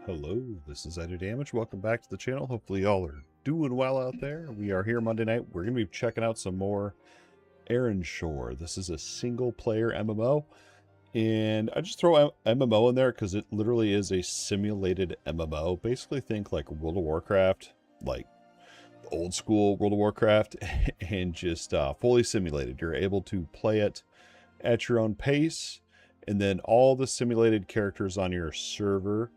Hello, this is Idodmg. Welcome back to the channel. Hopefully y'all are doing well out there. We are here Monday night. We're going to be checking out some more Ironshore. This is a single-player MMO, and I just throw MMO in there because it literally is a simulated MMO. Basically think like World of Warcraft, like old school World of Warcraft, and just fully simulated. You're able to play it at your own pace, and then all the simulated characters on your server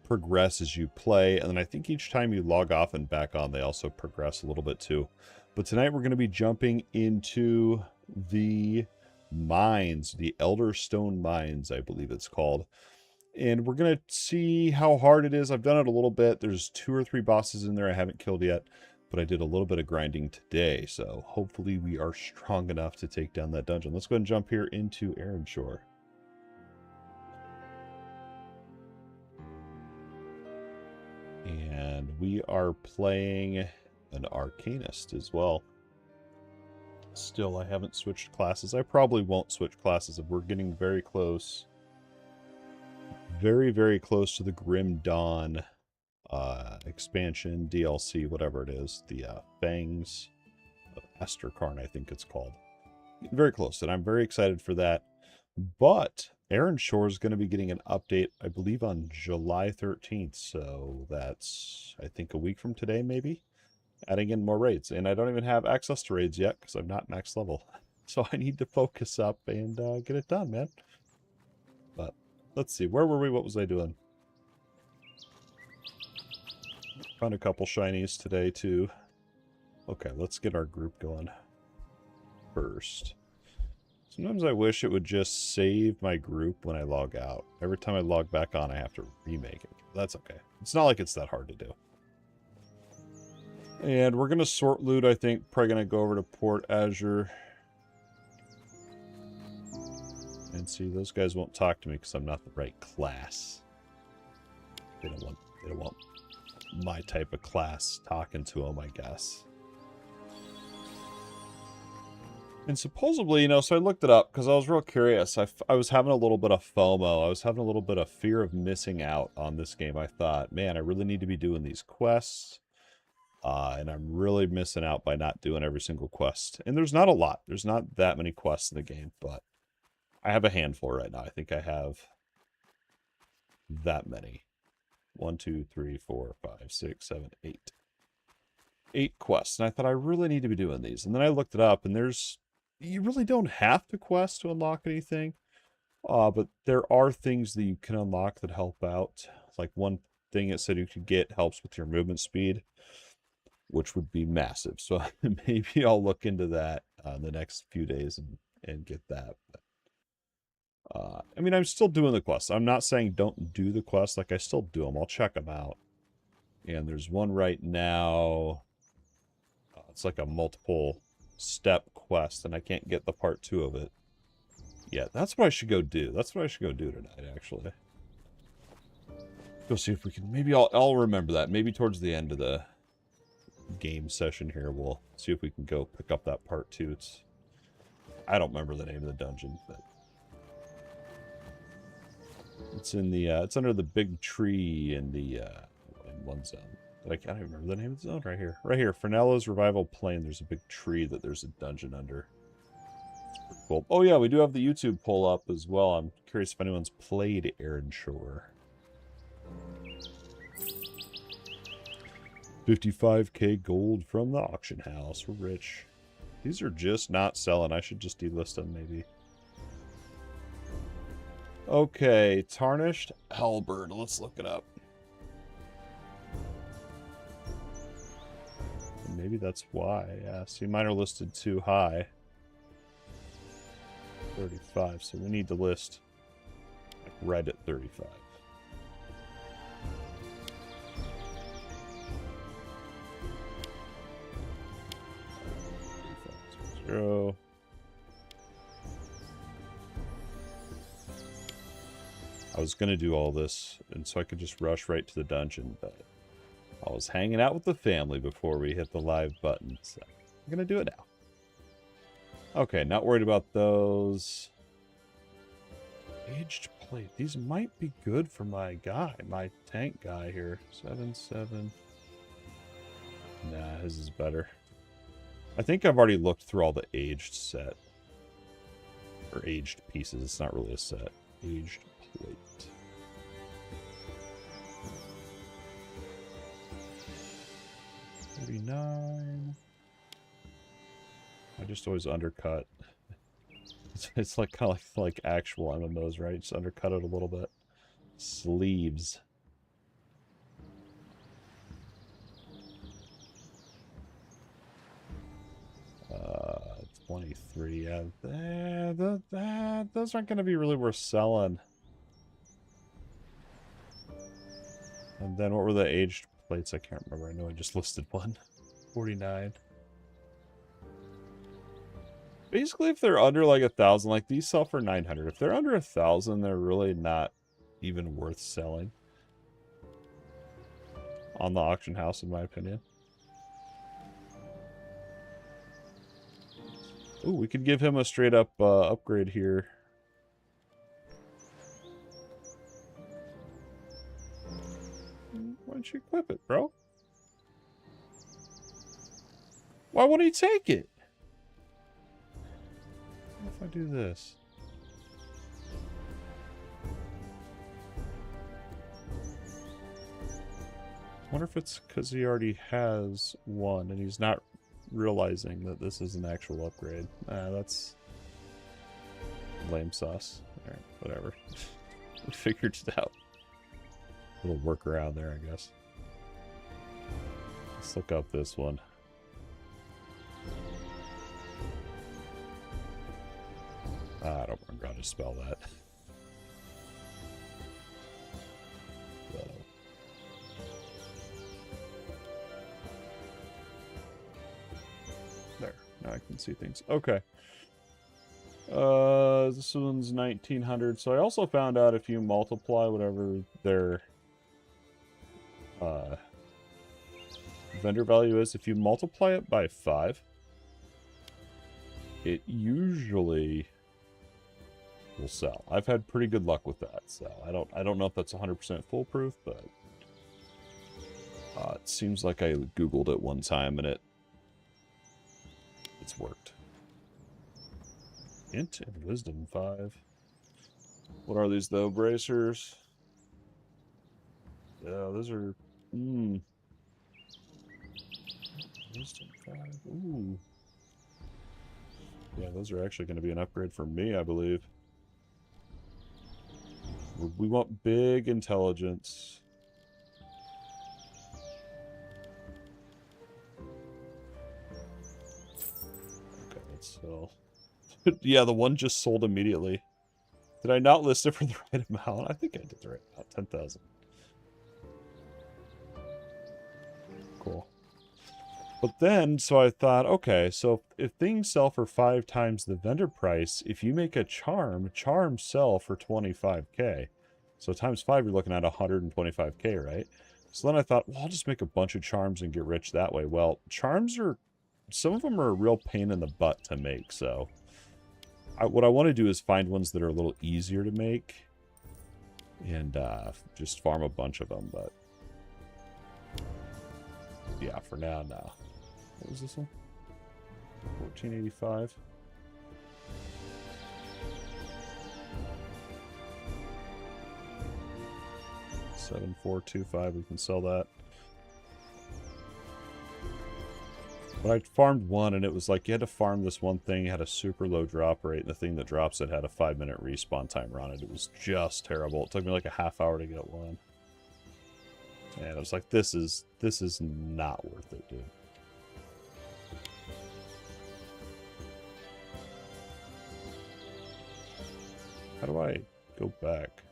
progress as you play, and then I think each time you log off and back on, they also progress a little bit too. But tonight we're going to be jumping into the mines, the Elderstone mines, I believe it's called. And we're going to see how hard it is. I've done it a little bit. There's 2 or 3 bosses in there I haven't killed yet, but I did a little bit of grinding today, so hopefully we are strong enough to take down that dungeon. Let's go ahead and jump here into Ironshore. And we are playing an Arcanist as well. Still, I haven't switched classes. I probably won't switch classes if we're getting very close. Very, very close to the Grim Dawn expansion, DLC, whatever it is. The Fangs of Esterkarn, I think it's called. Very close, and I'm very excited for that. But Ironshore is going to be getting an update, I believe, on July 13th. So that's, I think, a week from today, maybe. Adding in more raids. And I don't even have access to raids yet because I'm not max level. So I need to focus up and get it done, man. But let's see. Where were we? What was I doing? Found a couple shinies today, too. Okay, let's get our group going first. Sometimes I wish it would just save my group when I log out. Every time I log back on, I have to remake it. That's okay. It's not like it's that hard to do. And we're going to sort loot, I think. Probably going to go over to Port Azure. And see, those guys won't talk to me because I'm not the right class. They don't want my type of class talking to them, I guess. And supposedly, you know, so I looked it up because I was real curious. I was having a little bit of FOMO. I was having a little bit of fear of missing out on this game. I thought, man, I really need to be doing these quests. And I'm really missing out by not doing every single quest. And there's not a lot. There's not that many quests in the game, but I have a handful right now. I think I have that many. 1, 2, 3, 4, 5, 6, 7, 8. 8 quests. And I thought I really need to be doing these. And then I looked it up, and you really don't have to quest to unlock anything. But there are things that you can unlock that help out. Like one thing it said you could get helps with your movement speed, which would be massive. So maybe I'll look into that in the next few days and get that. But, I mean, I'm still doing the quests. I'm not saying don't do the quests. Like, I still do them. I'll check them out. And there's one right now. It's like a multiple step quest, and I can't get the part 2 of it. Yeah, that's what I should go do. That's what I should go do tonight, actually. Go see if we can... Maybe I'll remember that. Maybe towards the end of the game session here, we'll see if we can go pick up that part 2. I don't remember the name of the dungeon, but... It's in the... it's under the big tree in the... in one zone. I can't even remember the name of the zone right here. Right here, Fernella's Revival Plain. There's a big tree that there's a dungeon under. It's pretty cool. Oh yeah, we do have the YouTube poll up as well. I'm curious if anyone's played Ironshore. 55k gold from the auction house. We're rich. These are just not selling. I should just delist them maybe. Okay, Tarnished Halberd. Let's look it up. Maybe that's why. Yeah, see, mine are listed too high. 35, so we need to list like right at 35. Zero. I was going to do all this, and so I could just rush right to the dungeon, but I was hanging out with the family before we hit the live button, so I'm going to do it now. Okay, not worried about those. Aged plate. These might be good for my guy, my tank guy here. 7. Nah, his is better. I think I've already looked through all the aged set. Or aged pieces. It's not really a set. Aged plate. $39. I just always undercut. It's like kind of like actual MMOs, right? Just undercut it a little bit. Sleeves. 23. Yeah, those aren't going to be really worth selling. And then what were the aged plates? I can't remember. I know I just listed one. 49. Basically, if they're under like 1,000, like these sell for 900. If they're under 1,000, they're really not even worth selling on the auction house, in my opinion. Ooh, we could give him a straight up upgrade here. Why don't you equip it, bro? Why won't he take it? What if I do this? I wonder if it's because he already has one and he's not realizing that this is an actual upgrade. That's lame sauce. Alright, whatever. We figured it out. A little workaround there, I guess. Let's look up this one. I don't remember how to spell that. So. There. Now I can see things. Okay. This one's 1900. So I also found out if you multiply whatever their vendor value is, if you multiply it by 5, it usually will sell. I've had pretty good luck with that, so I don't know if that's 100% foolproof, but it seems like I Googled it one time and it's worked. Int and Wisdom 5. What are these though? Bracers. Yeah, those are. Wisdom 5. Ooh. Yeah, those are actually going to be an upgrade for me, I believe. We want big intelligence. Okay, let's sell. Yeah, the one just sold immediately. Did I not list it for the right amount? I think I did the right amount. 10,000. Cool. But then, so I thought, okay, so if things sell for 5 times the vendor price, if you make a charm, charms sell for 25k. So times 5, you're looking at 125k, right? So then I thought, well, I'll just make a bunch of charms and get rich that way. Well, charms are, some of them are a real pain in the butt to make, so what I want to do is find ones that are a little easier to make and just farm a bunch of them, but yeah, for now, no. What was this one? 1485. $7,425. We can sell that. But I farmed one, and it was like you had to farm this one thing. It had a super low drop rate, and the thing that drops it had a 5-minute respawn timer on it. It was just terrible. It took me like a half hour to get one. And I was like, this is not worth it, dude. How do I go back?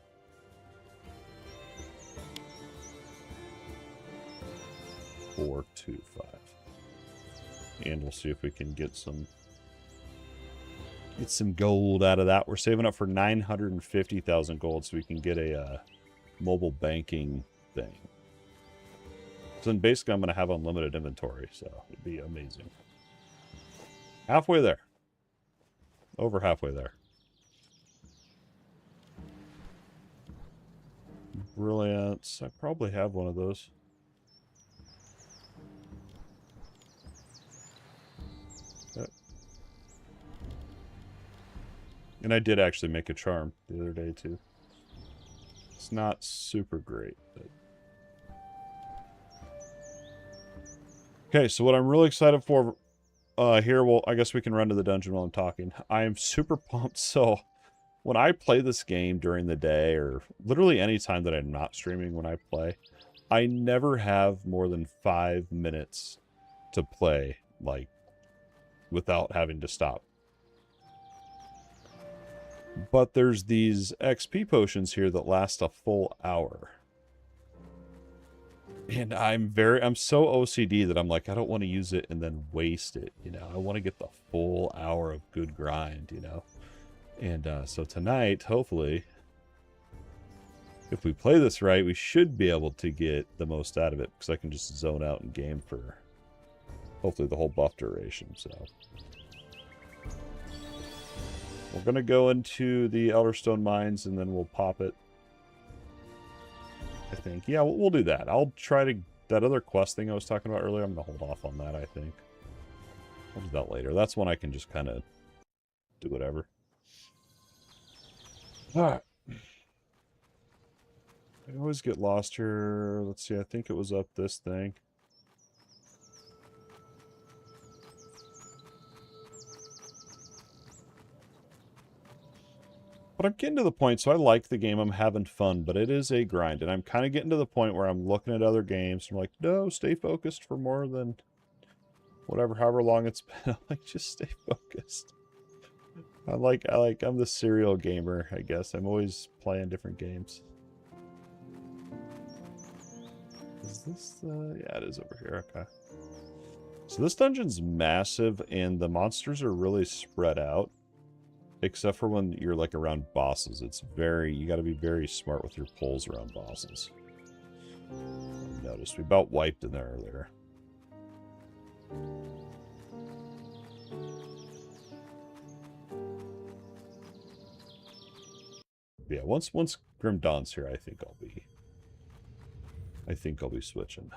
$425. And we'll see if we can get some gold out of that. We're saving up for 950,000 gold so we can get a mobile banking thing. So then basically I'm going to have unlimited inventory, so it'd be amazing. Halfway there. Over halfway there. Brilliance. I probably have one of those. Yep. And I did actually make a charm the other day, too. It's not super great, but... Okay, so what I'm really excited for here, well, I guess we can run to the dungeon while I'm talking. I am super pumped, so when I play this game during the day, or literally any time that I'm not streaming when I play, I never have more than 5 minutes to play, like, without having to stop. But there's these XP potions here that last a full hour. And I'm so OCD that I'm like, I don't want to use it and then waste it, you know? I want to get the full hour of good grind, you know? And so tonight, hopefully, if we play this right, we should be able to get the most out of it, because I can just zone out in game for hopefully the whole buff duration, so... We're going to go into the Elderstone mines, and then we'll pop it. I think. Yeah, we'll do that. I'll try to... That other quest thing I was talking about earlier, I'm going to hold off on that, I think. I'll do that later. That's when I can just kind of do whatever. Alright. I always get lost here. Let's see, I think it was up this thing. But I'm getting to the point, so I like the game, I'm having fun, but it is a grind, and I'm kind of getting to the point where I'm looking at other games, and I'm like, no, stay focused for more than whatever, however long it's been. I'm like, just stay focused. I'm the serial gamer, I guess. I'm always playing different games. Is this, yeah, it is over here, okay. So this dungeon's massive, and the monsters are really spread out. Except for when you're, like, around bosses. It's very... You gotta be very smart with your pulls around bosses. I noticed. We about wiped in there earlier. Yeah, once Grim Dawn's here, I think I'll be switching.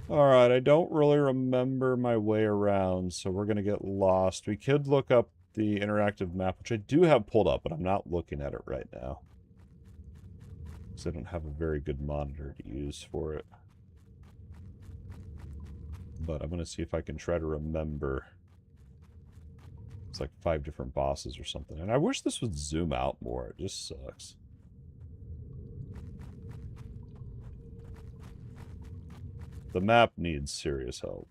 Alright, I don't really remember my way around, so we're gonna get lost. We could look up the interactive map, which I do have pulled up, but I'm not looking at it right now. Because I don't have a very good monitor to use for it. But I'm going to see if I can try to remember. It's like 5 different bosses or something. And I wish this would zoom out more. It just sucks. The map needs serious help.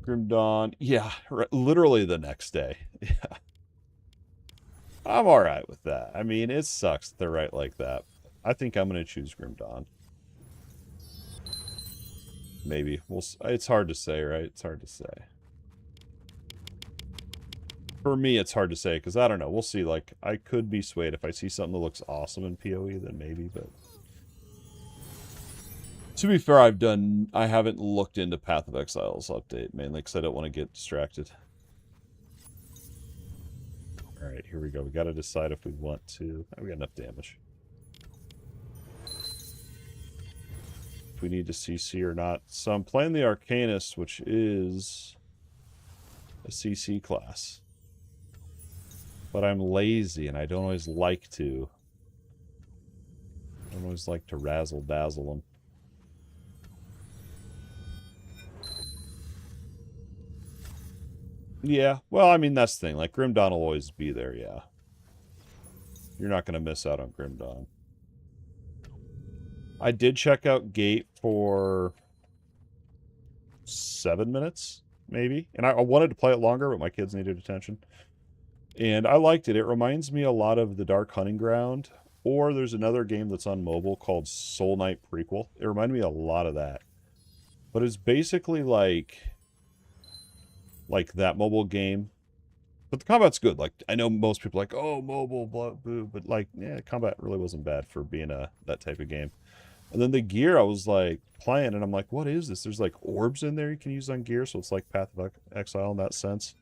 Grim Dawn. Yeah, literally the next day. Yeah. I'm alright with that. I mean, it sucks that they're right like that. I think I'm going to choose Grim Dawn. Maybe. It's hard to say, right? It's hard to say. For me, it's hard to say, because I don't know. We'll see. Like, I could be swayed. If I see something that looks awesome in PoE, then maybe, but... To be fair, I haven't looked into Path of Exile's update, mainly because I don't want to get distracted. Alright, here we go. We got to decide if we want to... Oh, we got enough damage. If we need to CC or not. So I'm playing the Arcanist, which is a CC class. But I'm lazy, and I don't always like to. I don't always like to razzle-dazzle them. Yeah, well, I mean, that's the thing. Like, Grim Dawn will always be there, yeah. You're not going to miss out on Grim Dawn. I did check out Gate for 7 minutes, maybe. And I wanted to play it longer, but my kids needed attention. And I liked it. It reminds me a lot of the Dark Hunting Ground. Or there's another game that's on mobile called Soul Knight Prequel. It reminded me a lot of that. But it's basically like that mobile game. But the combat's good. Like, I know most people are like, oh, mobile, blah, boo. But, like, yeah, combat really wasn't bad for being that type of game. And then the gear, I was, like, playing, and I'm like, what is this? There's, like, orbs in there you can use on gear, so it's like Path of Exile in that sense.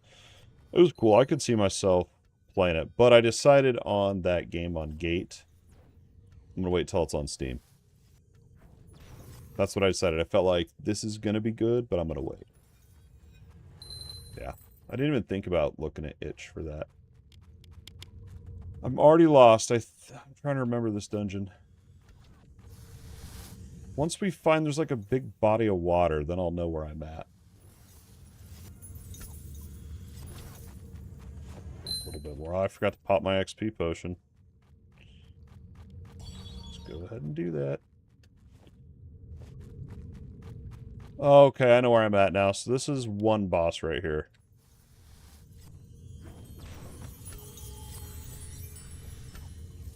It was cool. I could see myself playing it. But I decided on that game on Gate. I'm going to wait till it's on Steam. That's what I decided. I felt like this is going to be good, but I'm going to wait. Yeah. I didn't even think about looking at Itch for that. I'm already lost. I'm trying to remember this dungeon. Once we find there's like a big body of water, then I'll know where I'm at. A little bit more. Oh, I forgot to pop my XP potion. Let's go ahead and do that. Okay, I know where I'm at now. So this is one boss right here.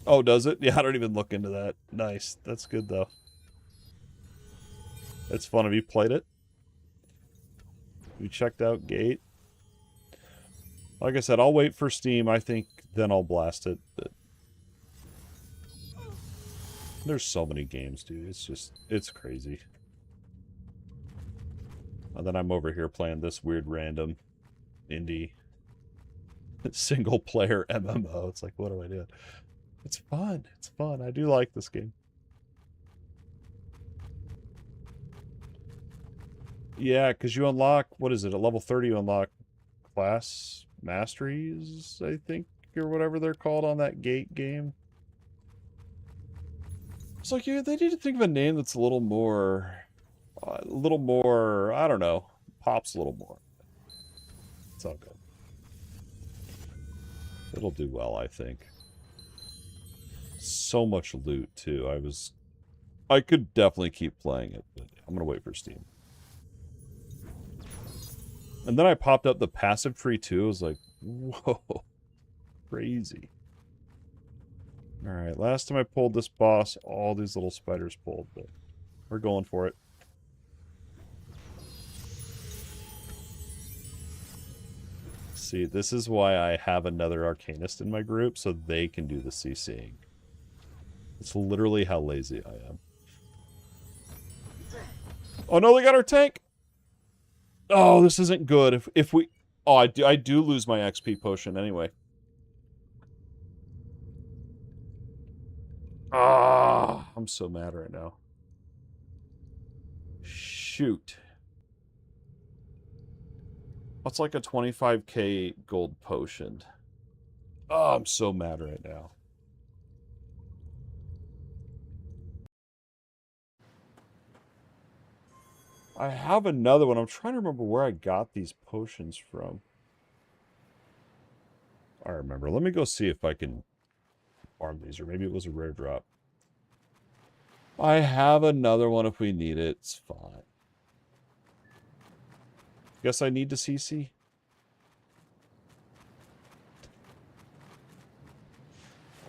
Oh, does it? Yeah, I don't even look into that. Nice. That's good, though. It's fun. Have you played it? You checked out Gate? Like I said, I'll wait for Steam. I think then I'll blast it. But there's so many games, dude. It's just, it's crazy. And then I'm over here playing this weird random indie single-player MMO. It's like, what do I do? It's fun. It's fun. I do like this game. Yeah, because you unlock, what is it? At level 30, you unlock class masteries, I think, or whatever they're called on that Gate game. It's like, yeah, they need to think of a name that's a little more, I don't know, pops a little more. It's all good. It'll do well, I think. So much loot, too. I could definitely keep playing it, but I'm going to wait for Steam. And then I popped up the passive tree, too. I was like, whoa. Crazy. Alright, last time I pulled this boss, all these little spiders pulled, but we're going for it. See, this is why I have another Arcanist in my group, so they can do the CCing. It's literally how lazy I am. Oh no, they got our tank! Oh, this isn't good. If we... Oh, I do lose my XP potion anyway. Ah, I'm so mad right now. Shoot. What's like a 25k gold potion? Oh, I'm so mad right now. I have another one. I'm trying to remember where I got these potions from. I remember. Let me go see if I can farm these, or maybe it was a rare drop. I have another one if we need it. It's fine. Guess I need to CC.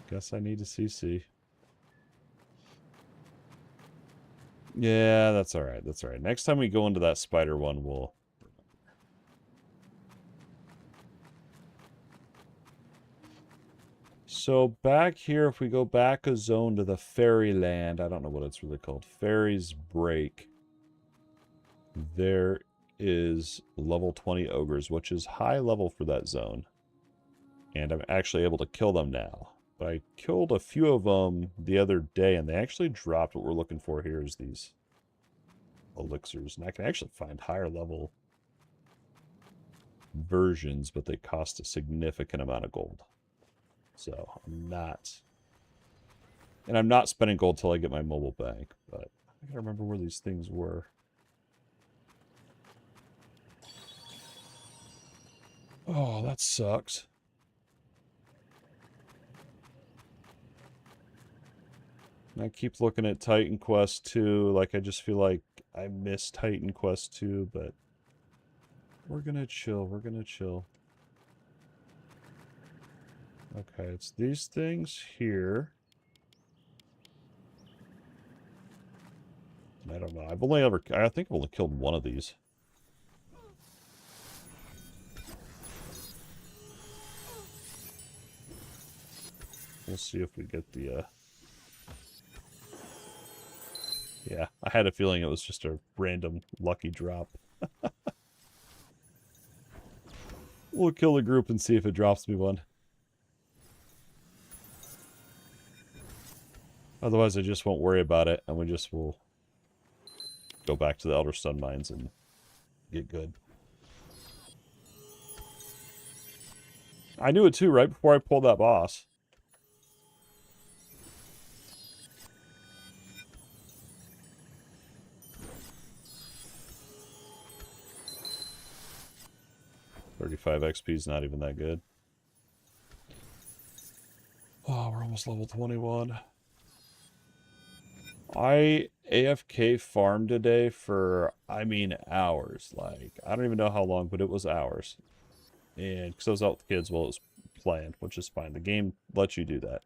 Guess I need to CC. Yeah, that's alright. That's alright. Next time we go into that spider one, we'll... So back here, if we go back a zone to the Fairyland, I don't know what it's really called. Fairy's Break. There is level 20 ogres, which is high level for that zone. And I'm actually able to kill them now. But I killed a few of them the other day, and they actually dropped what we're looking for here is these elixirs. And I can actually find higher level versions, but they cost a significant amount of gold. So I'm not... And I'm not spending gold till I get my mobile bank, but I gotta remember where these things were. Oh, that sucks. I keep looking at Titan Quest 2, like I just feel like I miss Titan Quest 2, but we're gonna chill, we're gonna chill. Okay, it's these things here. I don't know, I think I've only killed one of these. We'll see if we get the, Yeah, I had a feeling it was just a random lucky drop. We'll kill the group and see if it drops me one. Otherwise, I just won't worry about it, and we just will go back to the Elderstone mines and get good. I knew it too, right before I pulled that boss. $35 XP is not even that good. Oh, we're almost level 21. I AFK farmed today for, I mean, hours. Like, I don't even know how long, but it was hours. And because I was out with the kids while it was playing, which is fine. The game lets you do that.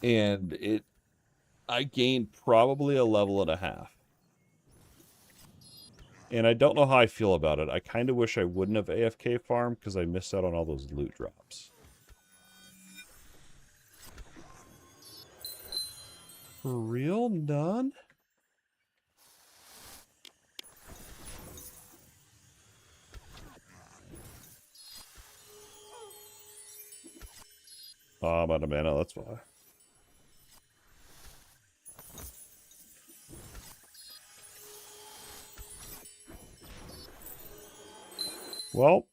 And I gained probably a level and a half. And I don't know how I feel about it. I kind of wish I wouldn't have AFK farmed because I missed out on all those loot drops. For real? None? Oh, I'm out of mana, that's why. Well,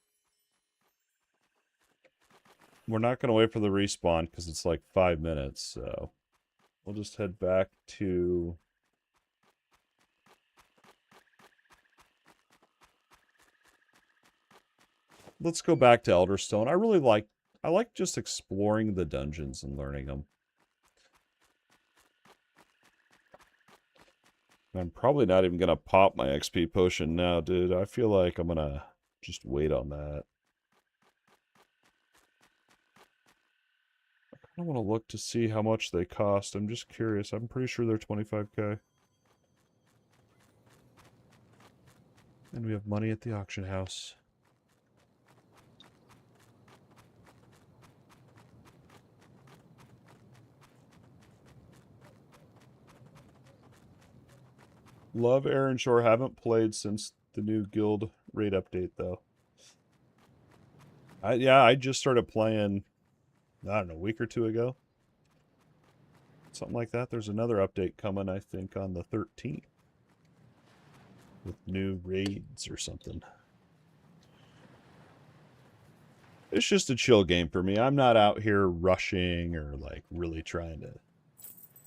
we're not going to wait for the respawn because it's like 5 minutes, so we'll just head back to... Let's go back to Elderstone. I like just exploring the dungeons and learning them. I'm probably not even going to pop my XP potion now, dude. I feel like I'm going to just wait on that. I kind of want to look to see how much they cost. I'm just curious. I'm pretty sure they're 25k. And we have money at the auction house. Love Ironshore. Haven't played since the new guild raid update, though. I just started playing, I don't know, a week or two ago. Something like that. There's another update coming, I think, on the 13th. With new raids or something. It's just a chill game for me. I'm not out here rushing or, like, really trying to,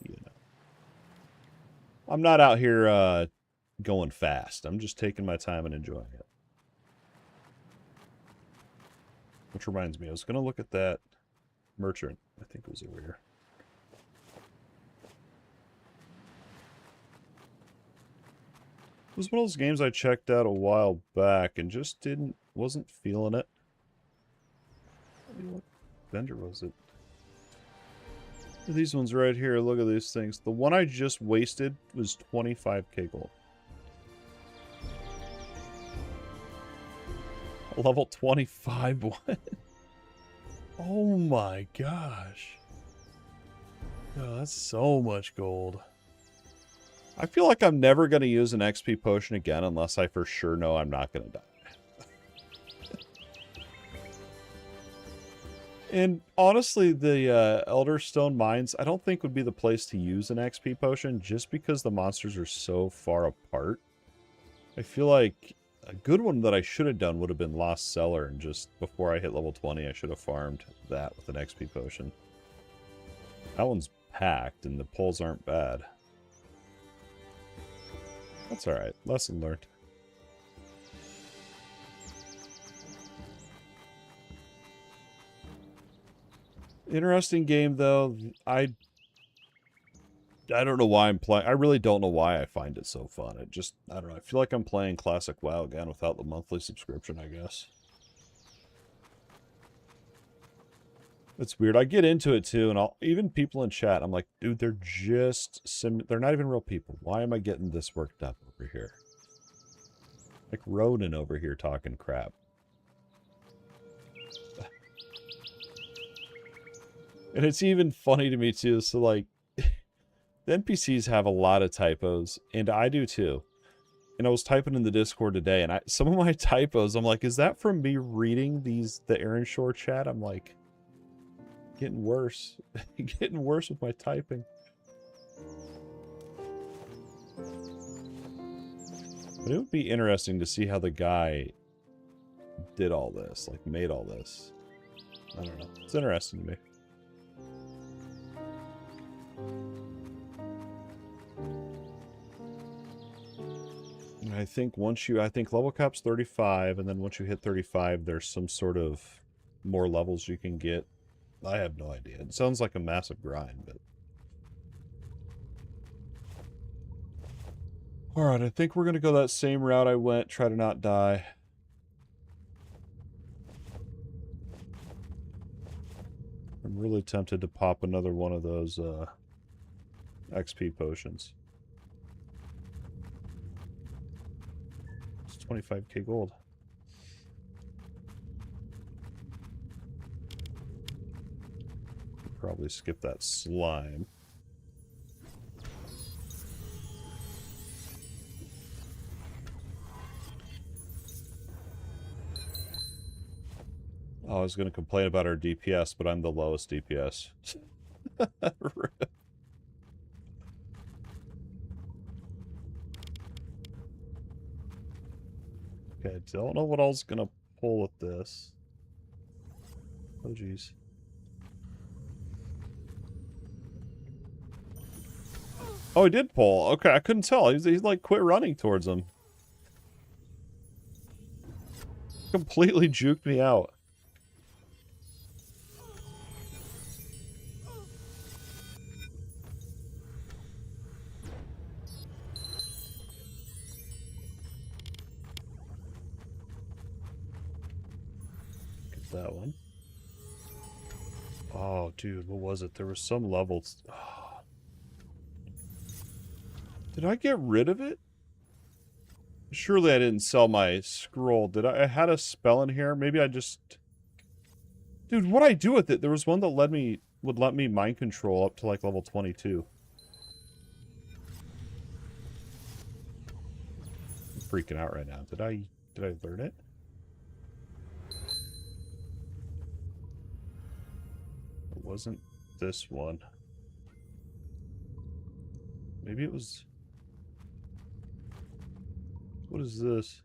you know. I'm not out here going fast. I'm just taking my time and enjoying it. Which reminds me, I was going to look at that merchant. I think it was over here. It was one of those games I checked out a while back and just wasn't feeling it. What vendor was it? These ones right here, look at these things. The one I just wasted was 25k gold. Level 25 one. Oh my gosh. Oh, that's so much gold. I feel like I'm never going to use an XP potion again unless I for sure know I'm not going to die. And honestly, the Elderstone mines, I don't think would be the place to use an XP potion just because the monsters are so far apart. I feel like a good one that I should have done would have been Lost Cellar, and just before I hit level 20, I should have farmed that with an XP potion. That one's packed, and the pulls aren't bad. That's alright. Lesson learned. Interesting game, though. I don't know why I'm playing. I really don't know why I find it so fun. I don't know. I feel like I'm playing Classic WoW again without the monthly subscription, I guess. It's weird. I get into it, too, and even people in chat, I'm like, dude, they're not even real people. Why am I getting this worked up over here? Like Ronan over here talking crap. And it's even funny to me, too. So, like, the NPCs have a lot of typos, and I do, too. And I was typing in the Discord today, and some of my typos, I'm like, is that from me reading the Ironshore chat? I'm like, Getting worse. Getting worse with my typing. But it would be interesting to see how the guy did all this, like made all this. I don't know. It's interesting to me. And I think I think level cap's 35, and then once you hit 35, there's some sort of more levels you can get. I have no idea. It sounds like a massive grind, but... Alright, I think we're gonna go that same route I went, try to not die. I'm really tempted to pop another one of those, XP potions. It's 25k gold. Probably skip that slime. Oh, I was going to complain about our DPS, but I'm the lowest DPS. Okay, don't know what I was going to pull with this. Oh, jeez. Oh, he did pull. Okay, I couldn't tell. He's like quit running towards him. Completely juked me out. Get that one. Oh, dude, what was it? There was some levels. Oh. Did I get rid of it? Surely I didn't sell my scroll. Did I had a spell in here? Maybe I just... Dude, what'd I do with it? There was one that would let me mind control up to like level 22. I'm freaking out right now. Did I learn it? It wasn't this one. Maybe it was... What is this?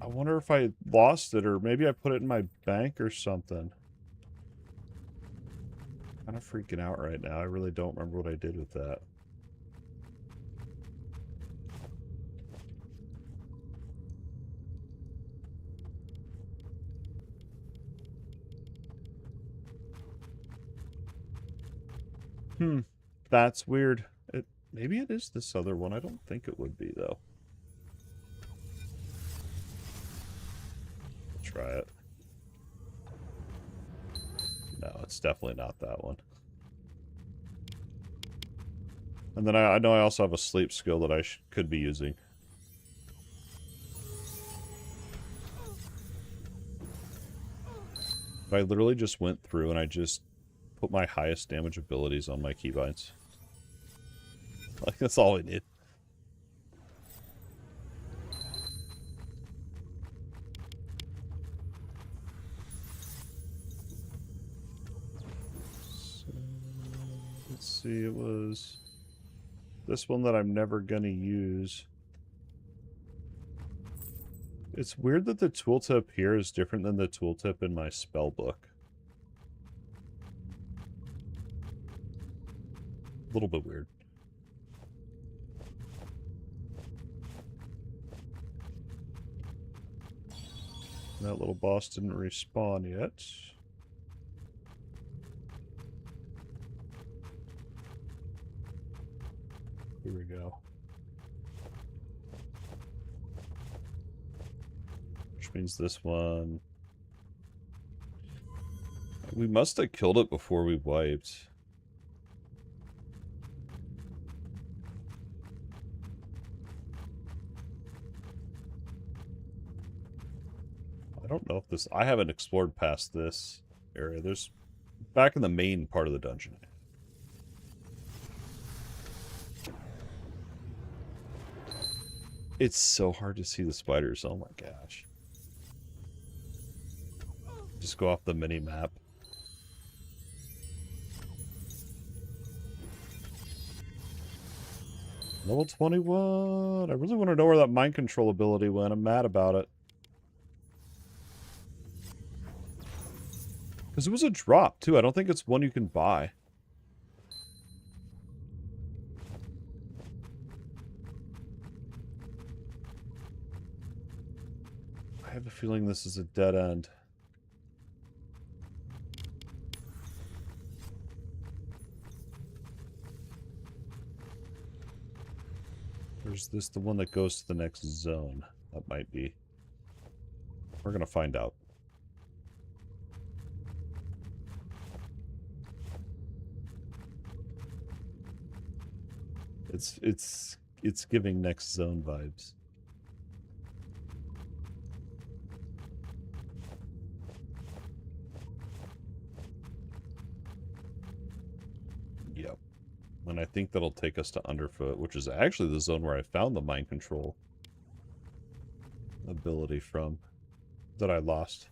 I wonder if I lost it, or maybe I put it in my bank or something. I'm kind of freaking out right now. I really don't remember what I did with that. That's weird. Maybe it is this other one. I don't think it would be, though. Try it. No, it's definitely not that one. And then I know I also have a sleep skill that I could be using. But I literally just went through and I just put my highest damage abilities on my keybinds. Like, that's all we need. So, let's see, it was this one that I'm never gonna use. It's weird that the tooltip here is different than the tooltip in my spell book. A little bit weird. That little boss didn't respawn yet. Here we go. Which means this one... We must have killed it before we wiped. I don't know if this... I haven't explored past this area. There's... Back in the main part of the dungeon. It's so hard to see the spiders. Oh my gosh. Just go off the mini map. Level 21. I really want to know where that mind control ability went. I'm mad about it. Because it was a drop, too. I don't think it's one you can buy. I have a feeling this is a dead end. Or is this the one that goes to the next zone? That might be. We're gonna find out. It's giving next zone vibes. Yep. And I think that'll take us to Underfoot, which is actually the zone where I found the mind control ability from that I lost.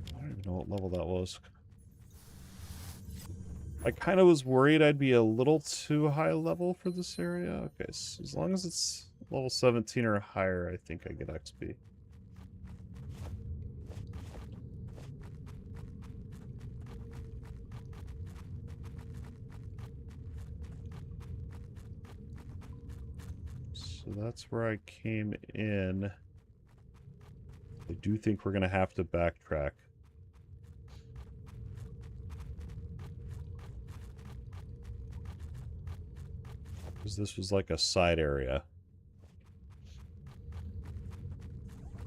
I don't even know what level that was. I kind of was worried I'd be a little too high level for this area. Okay, so as long as it's level 17 or higher, I think I get XP. So that's where I came in. I do think we're going to have to backtrack. Because this was like a side area.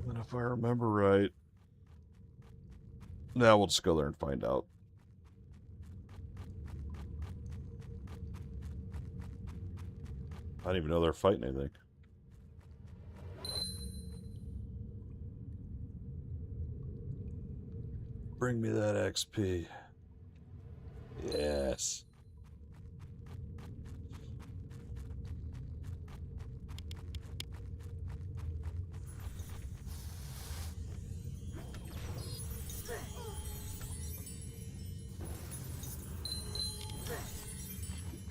And if I remember right... Now we'll just go there and find out. I didn't even know they were fighting anything. Bring me that XP. Yes.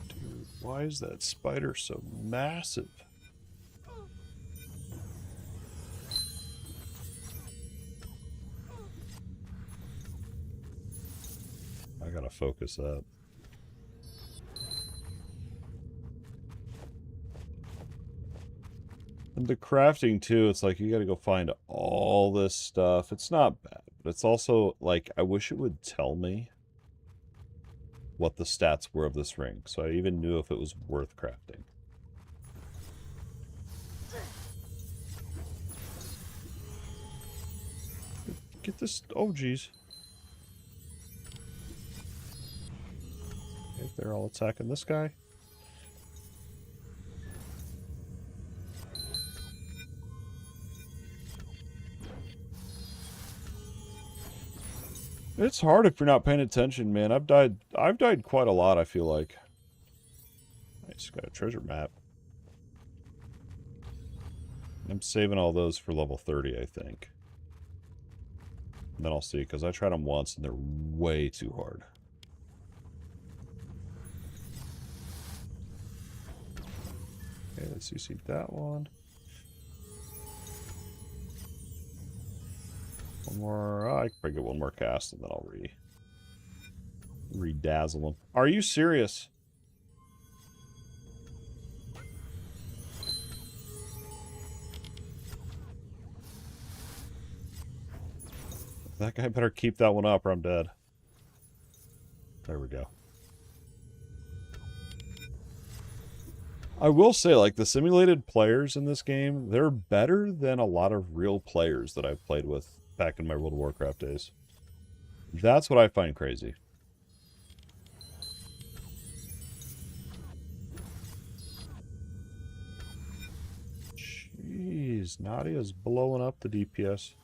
Dude, why is that spider so massive? I gotta focus that. And the crafting too, it's like you gotta go find all this stuff. It's not bad, but it's also like I wish it would tell me what the stats were of this ring, so I even knew if it was worth crafting. Get this. Oh, geez. Okay, they're all attacking this guy. It's hard if you're not paying attention, man. I've died quite a lot, I feel like. I just got a treasure map. I'm saving all those for level 30, I think. And then I'll see, because I tried them once and they're way too hard. Okay, let's see that one. One more. I can probably get one more cast and then I'll re-dazzle them. Are you serious? That guy better keep that one up or I'm dead. There we go. I will say, like, the simulated players in this game, they're better than a lot of real players that I've played with back in my World of Warcraft days. That's what I find crazy. Jeez, Nadia's blowing up the DPS.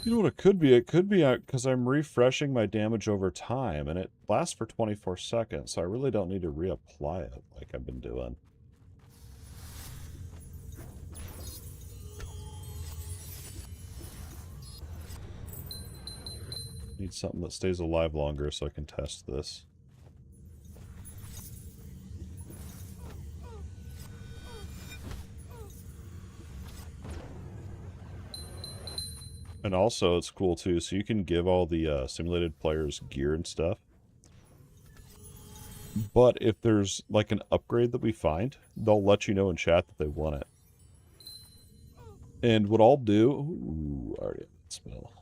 You know what it could be? It could be because I'm refreshing my damage over time, and it lasts for 24 seconds, so I really don't need to reapply it like I've been doing. Need something that stays alive longer so I can test this. And also, it's cool too, so you can give all the simulated players gear and stuff. But if there's like an upgrade that we find, they'll let you know in chat that they want it. And what I'll do... Ooh, I already have that spell.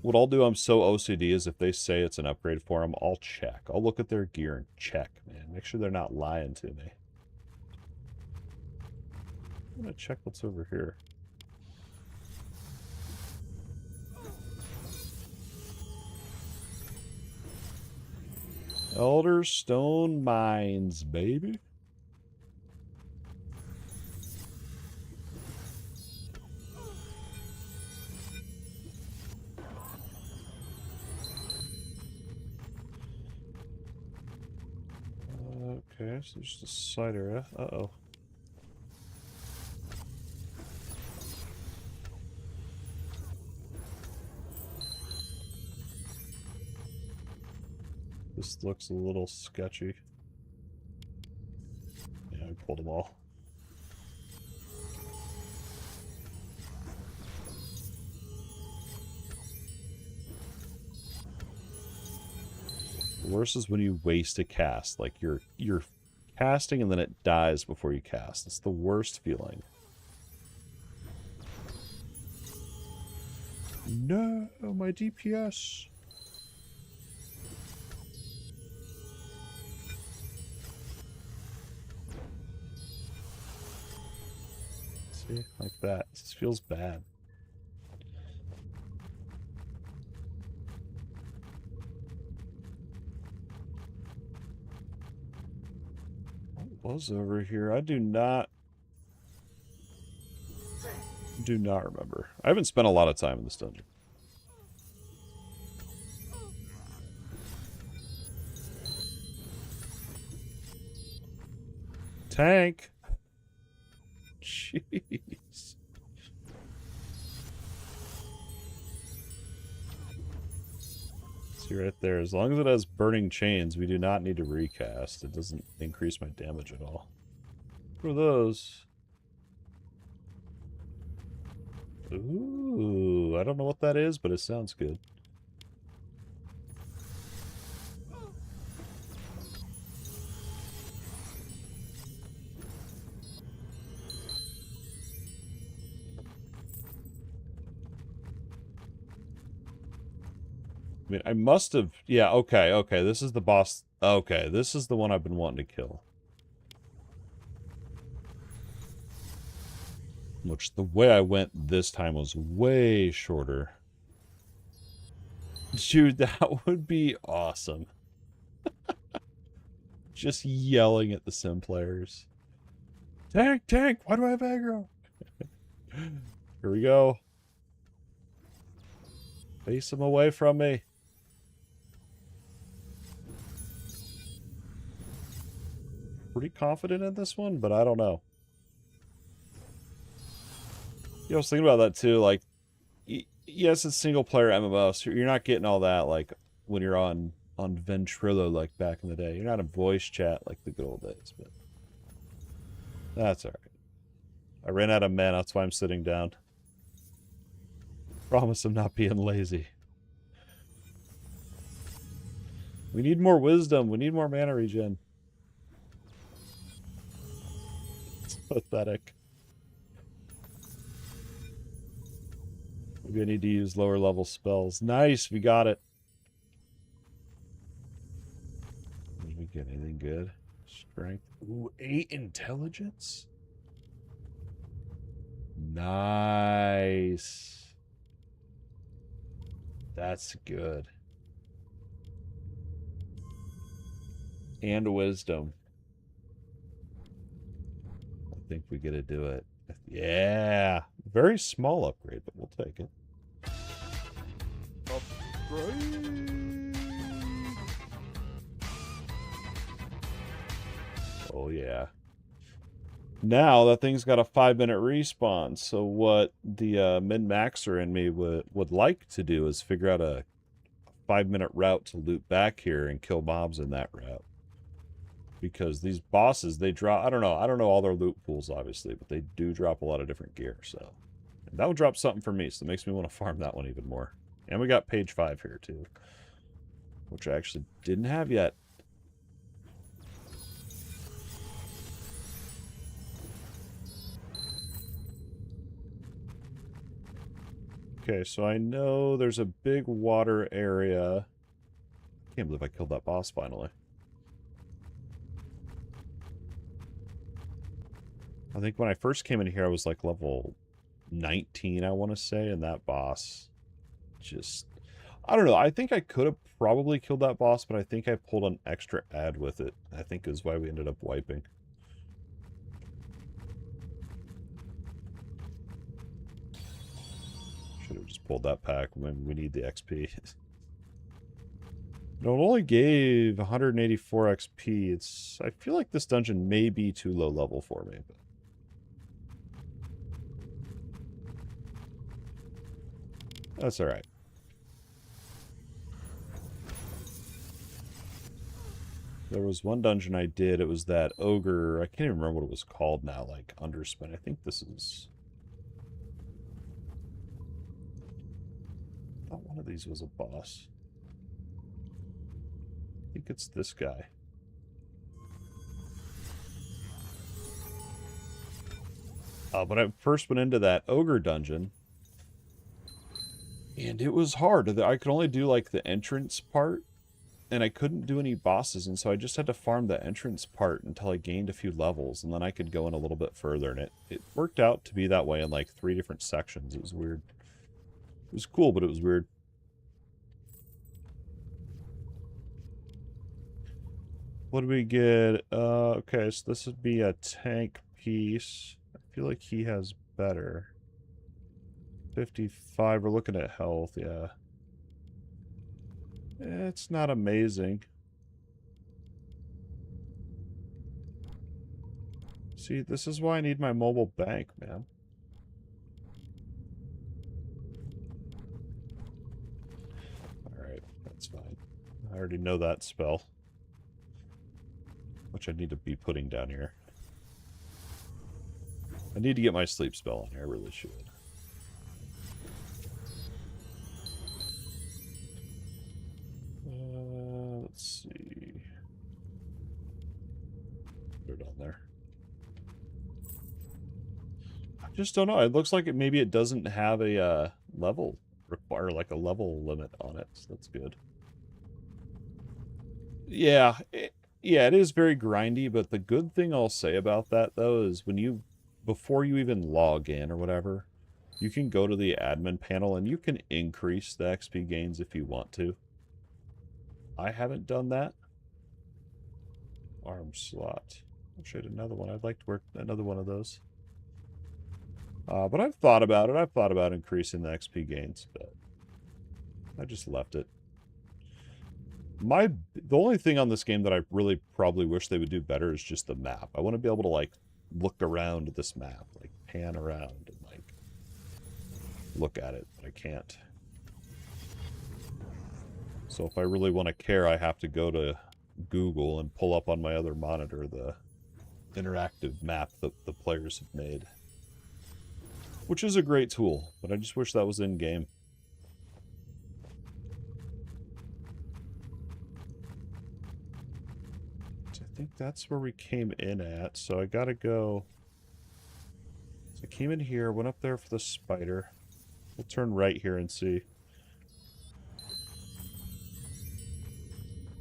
What I'll do, I'm so OCD, is if they say it's an upgrade for them, I'll check. I'll look at their gear and check, man. Make sure they're not lying to me. I'm gonna check what's over here. Elderstone Mines, baby. Okay, so there's the side area. Uh-oh. This looks a little sketchy. Yeah, I pulled them all. The worst is when you waste a cast. Like, you're casting and then it dies before you cast. It's the worst feeling. No, my DPS. See, like that. This feels bad. What was over here? I do not remember. I haven't spent a lot of time in this dungeon. Tank. Jeez. See right there, as long as it has burning chains, we do not need to recast. It doesn't increase my damage at all. What are those? Ooh, I don't know what that is, but it sounds good. I mean, I must have... Yeah, okay, this is the boss... Okay, this is the one I've been wanting to kill. Which, the way I went this time was way shorter. Dude, that would be awesome. Just yelling at the sim players. Tank, tank, why do I have aggro? Here we go. Face him away from me. Pretty confident in this one, but I don't know. Yeah, I was thinking about that too. Like, yes, it's single player MMO, so you're not getting all that like when you're on Ventrilo like back in the day. You're not in voice chat like the good old days, but that's alright. I ran out of mana, that's why I'm sitting down. Promise I'm not being lazy. We need more wisdom. We need more mana regen. It's pathetic. Maybe I need to use lower level spells. Nice, we got it. Did we get anything good? Strength. Ooh, 8 intelligence? Nice. That's good. And wisdom. I think we get to do it. Yeah. Very small upgrade, but we'll We'll take it. Upgrade. Oh, yeah. Now that thing's got a 5-minute respawn. So what the min-maxer in me would like to do is figure out a 5-minute route to loot back here and kill mobs in that route. Because these bosses, they drop, I don't know all their loot pools, obviously, but they do drop a lot of different gear, so. And that would drop something for me, so it makes me want to farm that one even more. And we got page 5 here, too. Which I actually didn't have yet. Okay, so I know there's a big water area. I can't believe I killed that boss finally. I think when I first came in here, I was like level 19, I want to say, and that boss just... I don't know, I think I could have probably killed that boss, but I think I pulled an extra ad with it. I think is why we ended up wiping. Should have just pulled that pack when we need the XP. No, it only gave 184 XP. It's... I feel like this dungeon may be too low level for me, but... That's alright. There was one dungeon I did, it was that ogre, I can't even remember what it was called now, like Underspin. I think this is... I thought one of these was a boss. I think it's this guy. But I first went into that ogre dungeon, and it was hard. I could only do, like, the entrance part, and I couldn't do any bosses, and so I just had to farm the entrance part until I gained a few levels, and then I could go in a little bit further, and it worked out to be that way in, like, 3 different sections. It was weird. It was cool, but it was weird. What do we get? Okay, so this would be a tank piece. I feel like he has better. 55, we're looking at health, yeah. It's not amazing. See, this is why I need my mobile bank, man. Alright, that's fine. I already know that spell. Which I need to be putting down here. I need to get my sleep spell on here, I really should. Let's see. Put it on there. I just don't know. It looks like maybe it doesn't have a level require like a level limit on it. So that's good. Yeah, it is very grindy, but the good thing I'll say about that though is before you even log in or whatever, you can go to the admin panel and you can increase the XP gains if you want to. I haven't done that. Arm slot. Wish I had another one. I'd like to work another one of those. But I've thought about it. I've thought about increasing the XP gains, but I just left it. The only thing on this game that I really probably wish they would do better is just the map. I want to be able to, like, look around this map. Like, pan around and, like, look at it, but I can't. So if I really want to care, I have to go to Google and pull up on my other monitor the interactive map that the players have made. Which is a great tool, but I just wish that was in-game. I think that's where we came in at, so I gotta go... So I came in here, went up there for the spider. We'll turn right here and see.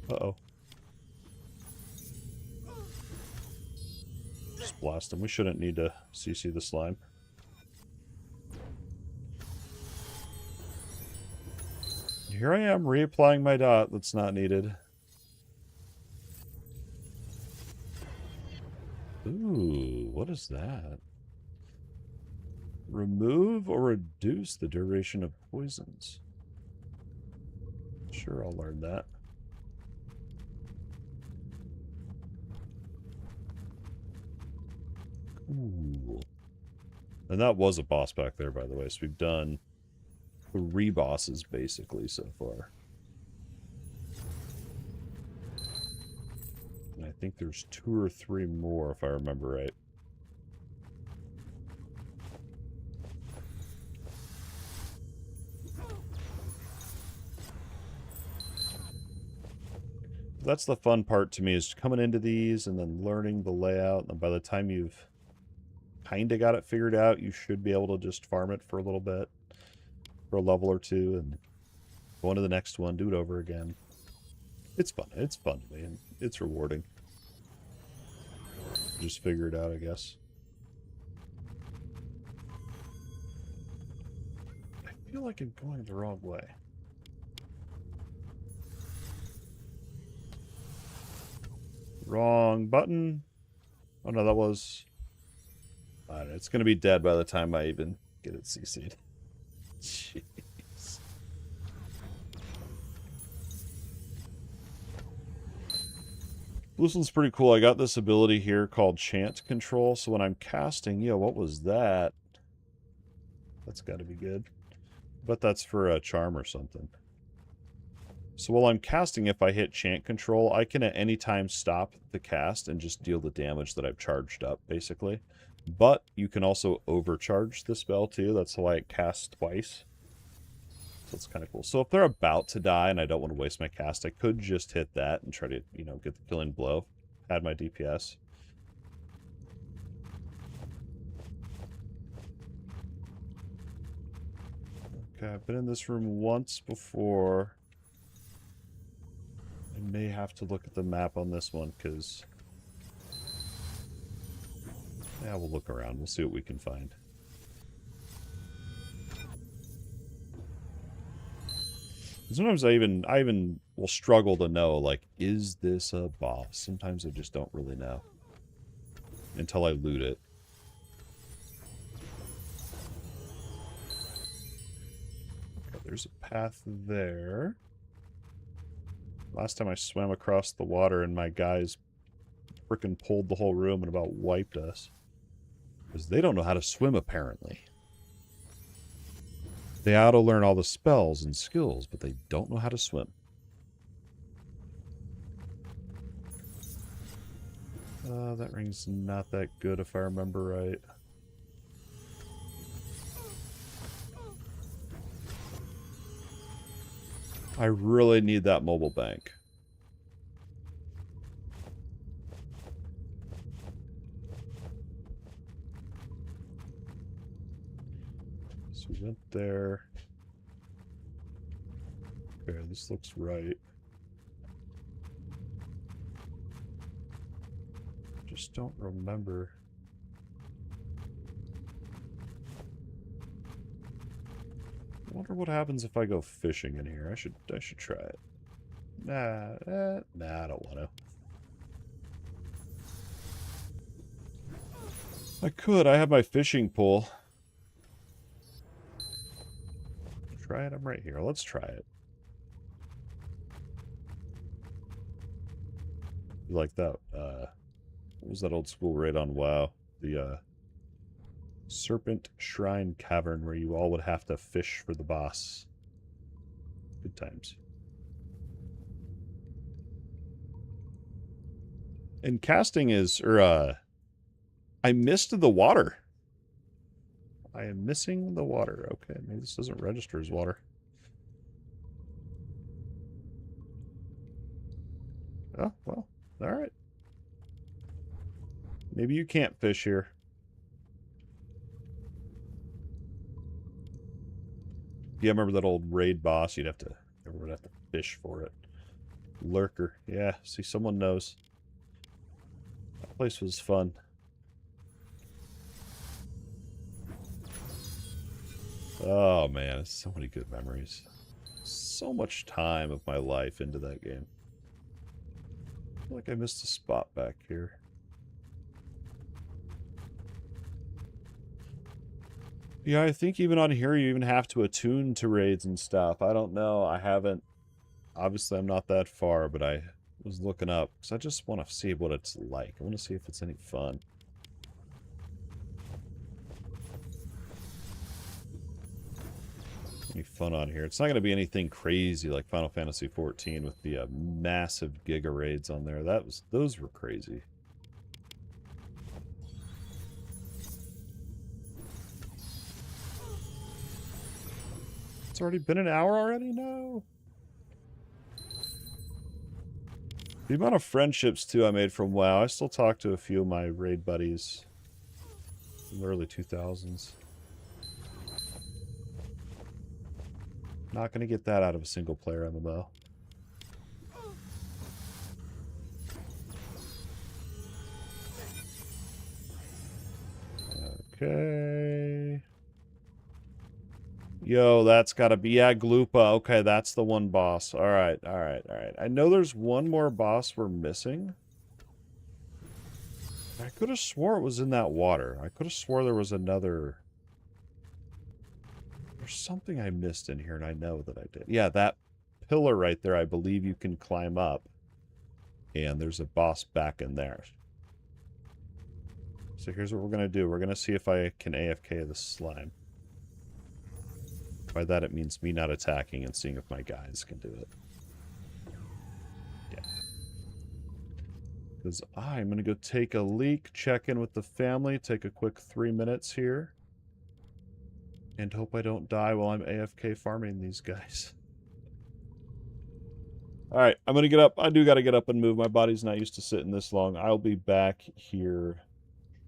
Uh-oh. Just blast him. We shouldn't need to CC the slime. Here I am reapplying my dot that's not needed. Ooh, what is that? Remove or reduce the duration of poisons. Sure, I'll learn that. Ooh. And that was a boss back there, by the way. So we've done 3 bosses, basically, so far. And I think there's 2 or 3 more, if I remember right. That's the fun part to me, is coming into these and then learning the layout. And by the time you've kind of got it figured out, you should be able to just farm it for a little bit, for a level or 2, and go on to the next one, do it over again. It's fun. It's fun to me, and it's rewarding. Just figure it out, I guess. I feel like I'm going the wrong way. Wrong button. Oh no, that was... I don't know, it's going to be dead by the time I even get it CC'd. Jeez. This one's pretty cool. I got this ability here called Chant Control. So when I'm casting... Yo, what was that? That's got to be good. But that's for a charm or something. So while I'm casting, if I hit Chant Control, I can at any time stop the cast and just deal the damage that I've charged up, basically. But you can also overcharge the spell, too. That's why it casts twice. So it's kind of cool. So if they're about to die and I don't want to waste my cast, I could just hit that and try to, you know, get the killing blow. Add my DPS. Okay, I've been in this room once before. I may have to look at the map on this one, because... Yeah, we'll look around. We'll see what we can find. Sometimes I even will struggle to know, like, is this a boss? Sometimes I just don't really know. Until I loot it. Okay, there's a path there. Last time I swam across the water and my guys frickin' pulled the whole room and about wiped us. Because they don't know how to swim, apparently. They auto-learn all the spells and skills, but they don't know how to swim. That ring's not that good if I remember right. I really need that mobile bank. So we went there. Okay, this looks right. Just don't remember. I wonder what happens if I go fishing in here. I should try it. Nah, I don't want to. I could. I have my fishing pole. Try it. I'm right here. Let's try it. Like that. What was that old school raid on WoW? The Serpent Shrine Cavern, where you all would have to fish for the boss. Good times. And casting is, I missed the water. I am missing the water. Okay, maybe this doesn't register as water. Oh, well, alright. Maybe you can't fish here. Yeah, remember that old raid boss? Everyone would have to fish for it. Lurker. Yeah, see, someone knows. That place was fun. Oh, man, so many good memories. So much time of my life into that game. I feel like I missed a spot back here. Yeah, I think even on here you even have to attune to raids and stuff. I don't know. I haven't. Obviously, I'm not that far, but I was looking up because I just want to see what it's like. I want to see if it's any fun. Any fun on here. It's not going to be anything crazy like Final Fantasy XIV with the massive giga raids on there. Those were crazy. It's already been an hour already? No. The amount of friendships, too, I made from WoW. I still talk to a few of my raid buddies in the early 2000s. Not going to get that out of a single player MMO. Okay. Yo, that's gotta be, yeah, Gloopa. Okay, that's the one boss. Alright, alright, alright. I know there's one more boss we're missing. I could have swore it was in that water. I could have swore there was another... There's something I missed in here, and I know that I did. Yeah, that pillar right there, I believe you can climb up. And there's a boss back in there. So here's what we're gonna do. We're gonna see if I can AFK this slime. By that, it means me not attacking and seeing if my guys can do it. Yeah. Because I'm going to go take a leak, check in with the family, take a quick 3 minutes here. And hope I don't die while I'm AFK farming these guys. Alright, I'm going to get up. I do got to get up and move. My body's not used to sitting this long. I'll be back here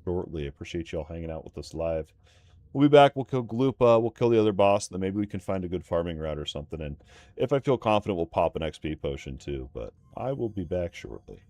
shortly. I appreciate y'all hanging out with us live. We'll be back. We'll kill Gloopa. We'll kill the other boss. Then maybe we can find a good farming route or something. And if I feel confident, we'll pop an XP potion too. But I will be back shortly.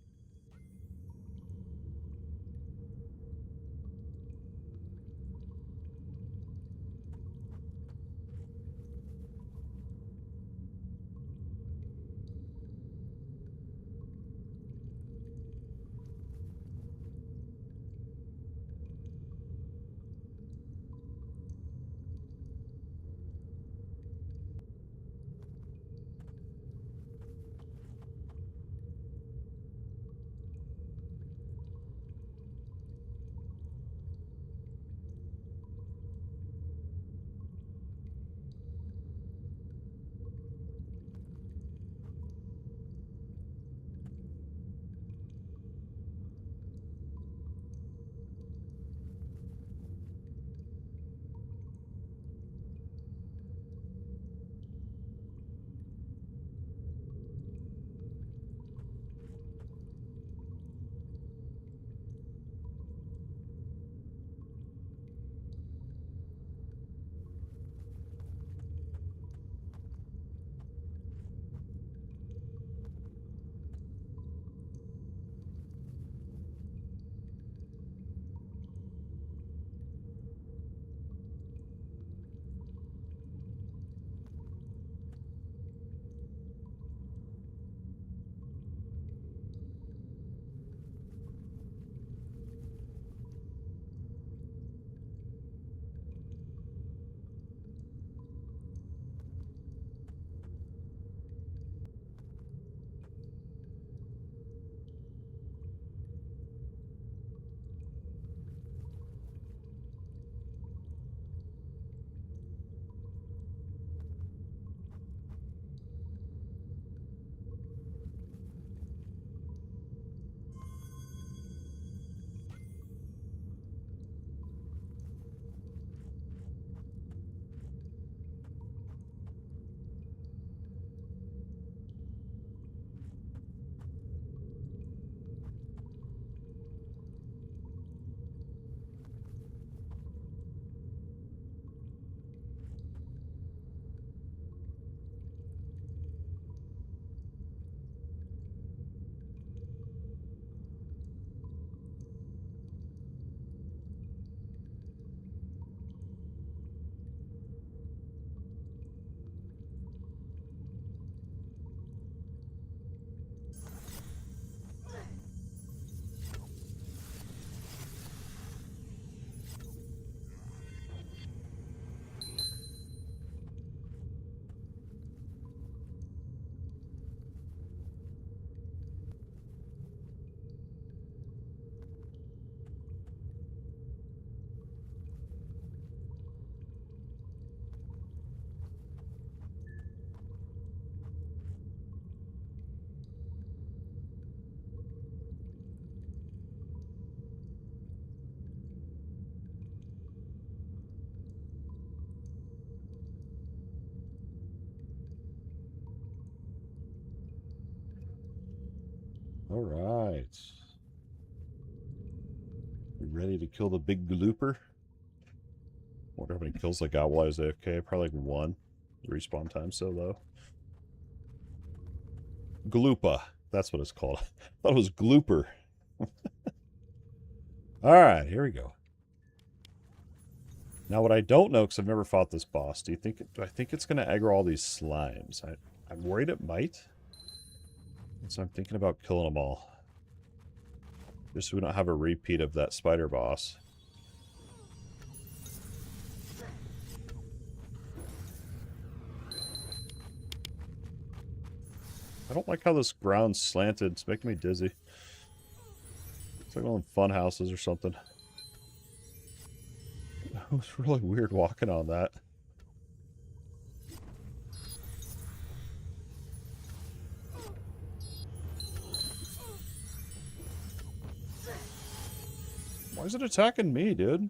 All right. You ready to kill the big glooper? Wonder how many kills I got while I was AFK. Probably like 1. Respawn time so low. Gloopa. That's what it's called. I thought it was glooper. Alright, here we go. Now what I don't know, because I've never fought this boss, do I think it's going to aggro all these slimes? I'm worried it might. And so I'm thinking about killing them all. Just so we don't have a repeat of that spider boss. I don't like how this ground's slanted. It's making me dizzy. It's like one of them fun houses or something. It was really weird walking on that. Why is it attacking me, dude?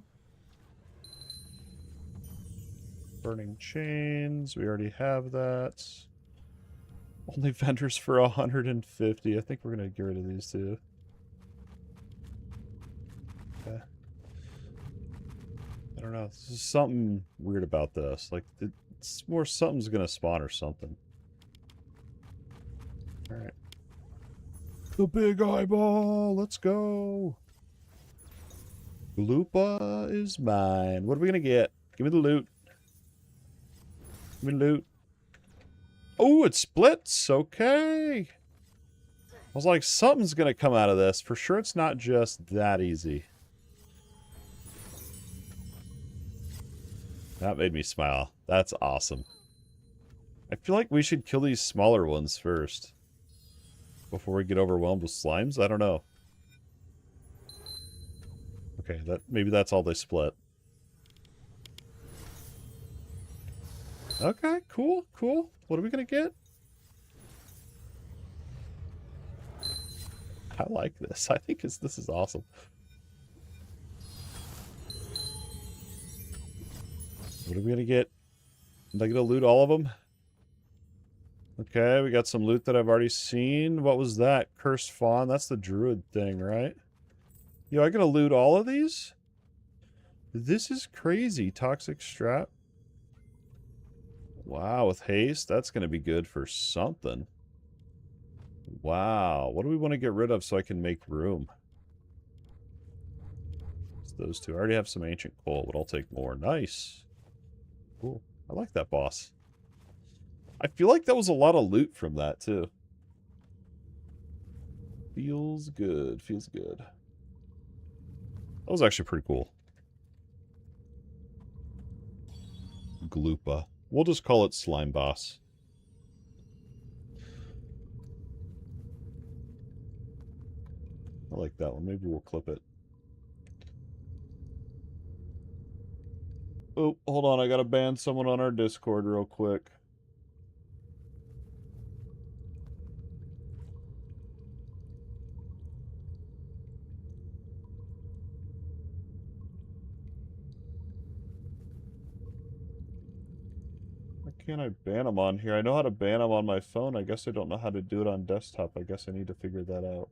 Burning chains. We already have that. Only vendors for 150. I think we're going to get rid of these two. Okay. I don't know. There's something weird about this. Like, it's more something's going to spawn or something. Alright. The big eyeball! Let's go! Gloopa is mine. What are we going to get? Give me the loot. Give me the loot. Oh, it splits. Okay. I was like, something's going to come out of this. For sure it's not just that easy. That made me smile. That's awesome. I feel like we should kill these smaller ones first. Before we get overwhelmed with slimes? I don't know. Okay, maybe that's all they split. Okay, cool, cool. What are we gonna get? I like this. I think this is awesome. What are we gonna get? Am I gonna loot all of them? Okay, we got some loot that I've already seen. What was that? Cursed Fawn? That's the druid thing, right? Yo, I gotta loot all of these? This is crazy. Toxic strap. Wow, with haste, that's going to be good for something. Wow, what do we want to get rid of so I can make room? It's those two. I already have some ancient coal, but I'll take more. Nice. Cool. I like that boss. I feel like that was a lot of loot from that, too. Feels good. Feels good. That was actually pretty cool. Gloopa. We'll just call it Slime Boss. I like that one. Maybe we'll clip it. Oh, hold on. I gotta ban someone on our Discord real quick. Why can't I ban them on here? I know how to ban them on my phone. I guess I don't know how to do it on desktop. I guess I need to figure that out.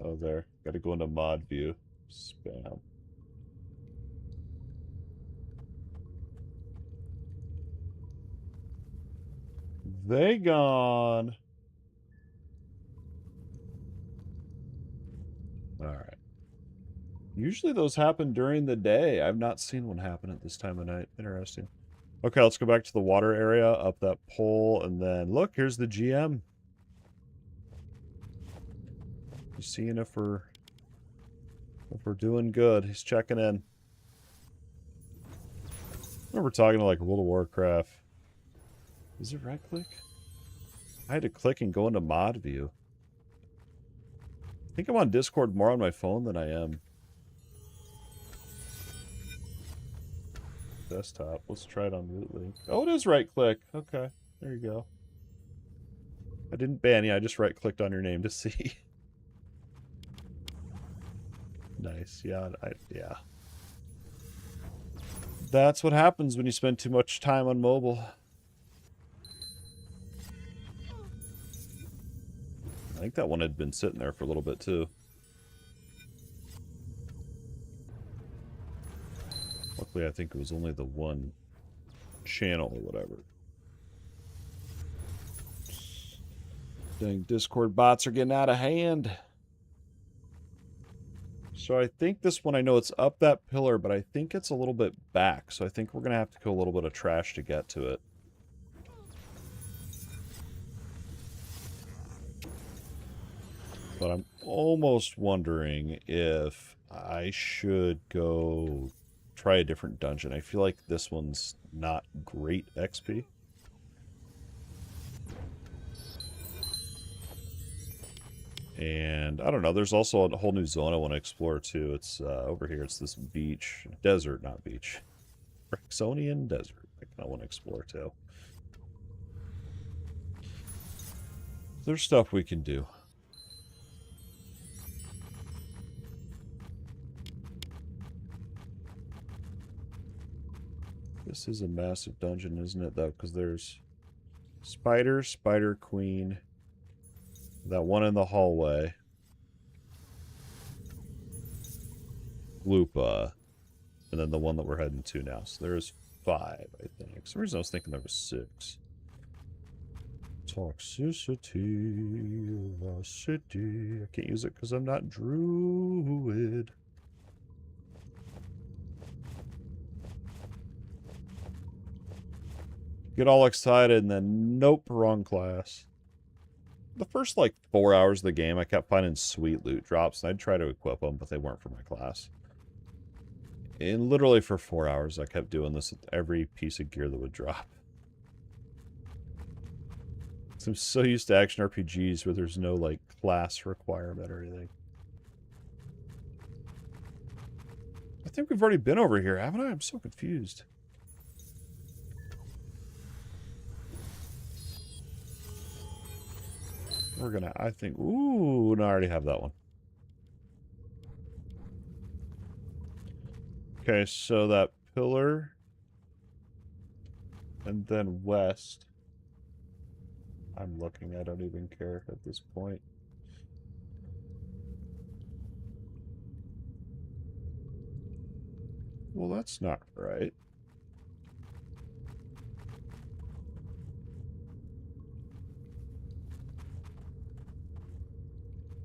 Oh, there. Gotta go into mod view. Spam. They gone. Alright. Usually those happen during the day. I've not seen one happen at this time of night. Interesting. Okay, let's go back to the water area, up that pole, and then look, here's the GM. He's seeing if we're doing good. He's checking in. I remember talking to like World of Warcraft. Is it right click? I had to click and go into mod view. I think I'm on Discord more on my phone than I am desktop. Let's try it on Root Link. Oh, it is right click. Okay, there you go. I didn't ban you. I just right clicked on your name to see. Nice. Yeah, yeah. That's what happens when you spend too much time on mobile. I think that one had been sitting there for a little bit, too. Luckily, I think it was only the one channel or whatever. Dang, Discord bots are getting out of hand. So I think this one, I know it's up that pillar, but I think it's a little bit back. So I think we're going to have to kill a little bit of trash to get to it. But I'm almost wondering if I should go try a different dungeon. I feel like this one's not great XP. And I don't know, there's also a whole new zone I want to explore too. It's over here, it's this beach, desert, not beach. Rexonian desert. I want to explore too. There's stuff we can do. This is a massive dungeon, isn't it, though? Because there's Spider, Spider Queen, that one in the hallway, Lupa, and then the one that we're heading to now. So there's 5, I think. For some reason I was thinking there was 6. Toxicity of a city. I can't use it because I'm not druid. Get all excited and then nope, wrong class. The first like 4 hours of the game I kept finding sweet loot drops and I'd try to equip them, but they weren't for my class. And literally for 4 hours I kept doing this with every piece of gear that would drop. I'm so used to action RPGs where there's no like class requirement or anything. I think we've already been over here, haven't I? I'm so confused. We're gonna, I think, ooh, no, I already have that one. Okay, so that pillar, and then west. I'm looking, I don't even care at this point. Well, that's not right.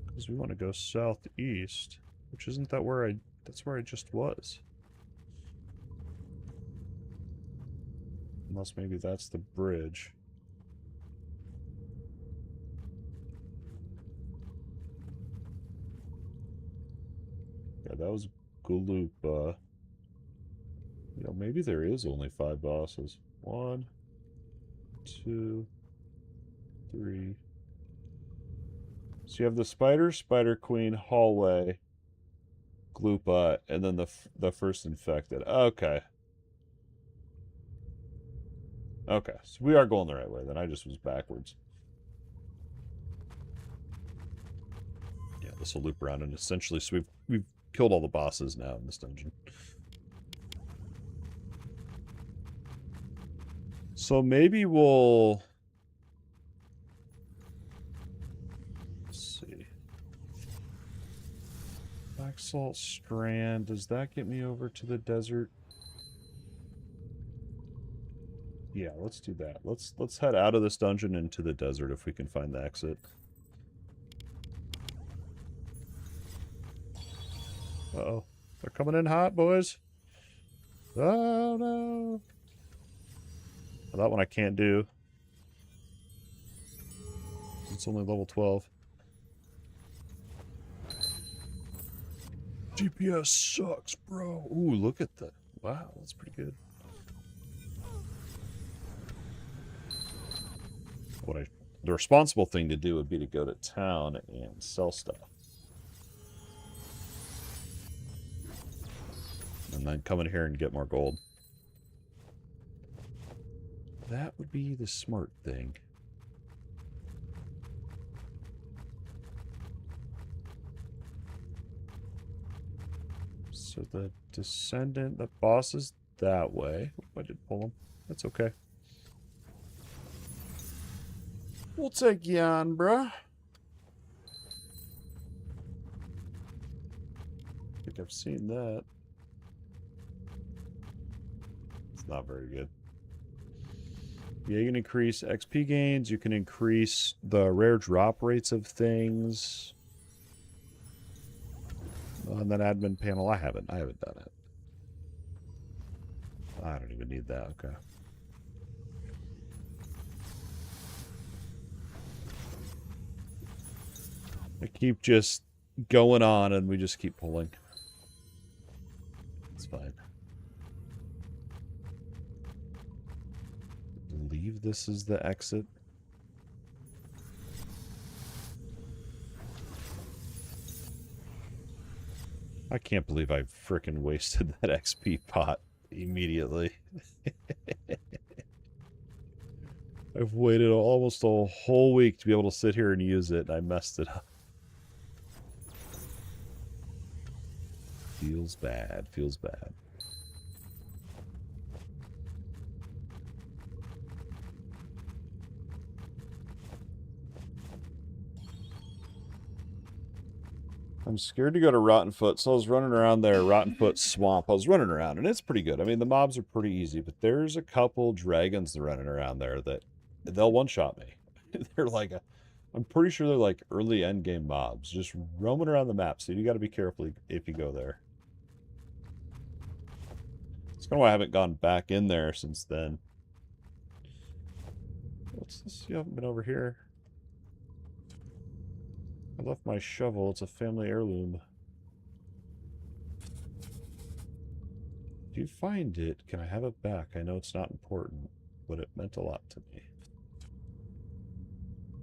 Because we want to go southeast, which isn't that where that's where I just was. Unless maybe that's the bridge. Yeah, that was Galupa. You know, maybe there is only 5 bosses. 1, 2, 3. So you have the Spider, Spider Queen, hallway, Glupa, and then the first infected. Okay. Okay, so we are going the right way. Then I just was backwards. Yeah, this will loop around and essentially, so we've killed all the bosses now in this dungeon. So maybe we'll... Let's see. Black Salt Strand. Does that get me over to the desert? Yeah, let's do that. Let's head out of this dungeon into the desert if we can find the exit. Uh-oh. They're coming in hot, boys. Oh, no. Well, that one I can't do. It's only level 12. GPS sucks, bro. Ooh, look at that. Wow, that's pretty good. The responsible thing to do would be to go to town and sell stuff. And then come in here and get more gold. That would be the smart thing. So the descendant, the boss is that way. I did pull him. That's okay. We'll take you on, bruh. I think I've seen that. It's not very good. Yeah, you can increase XP gains. You can increase the rare drop rates of things. On that admin panel, I haven't done it. I don't even need that. Okay. I keep just going on, and we just keep pulling. It's fine. I believe this is the exit. I can't believe I frickin' wasted that XP pot immediately. I've waited almost a whole week to be able to sit here and use it, and I messed it up. Feels bad. Feels bad. I'm scared to go to Rottenfoot, so I was running around there, Rottenfoot Swamp. I was running around, and it's pretty good. I mean, the mobs are pretty easy, but there's a couple dragons that are running around there that they'll one-shot me. They're like I'm pretty sure they're like early endgame mobs, just roaming around the map, so you got to be careful if you go there. That's kind of why I haven't gone back in there since then. What's this? You haven't been over here. I left my shovel. It's a family heirloom. If you find it, can I have it back? I know it's not important, but it meant a lot to me.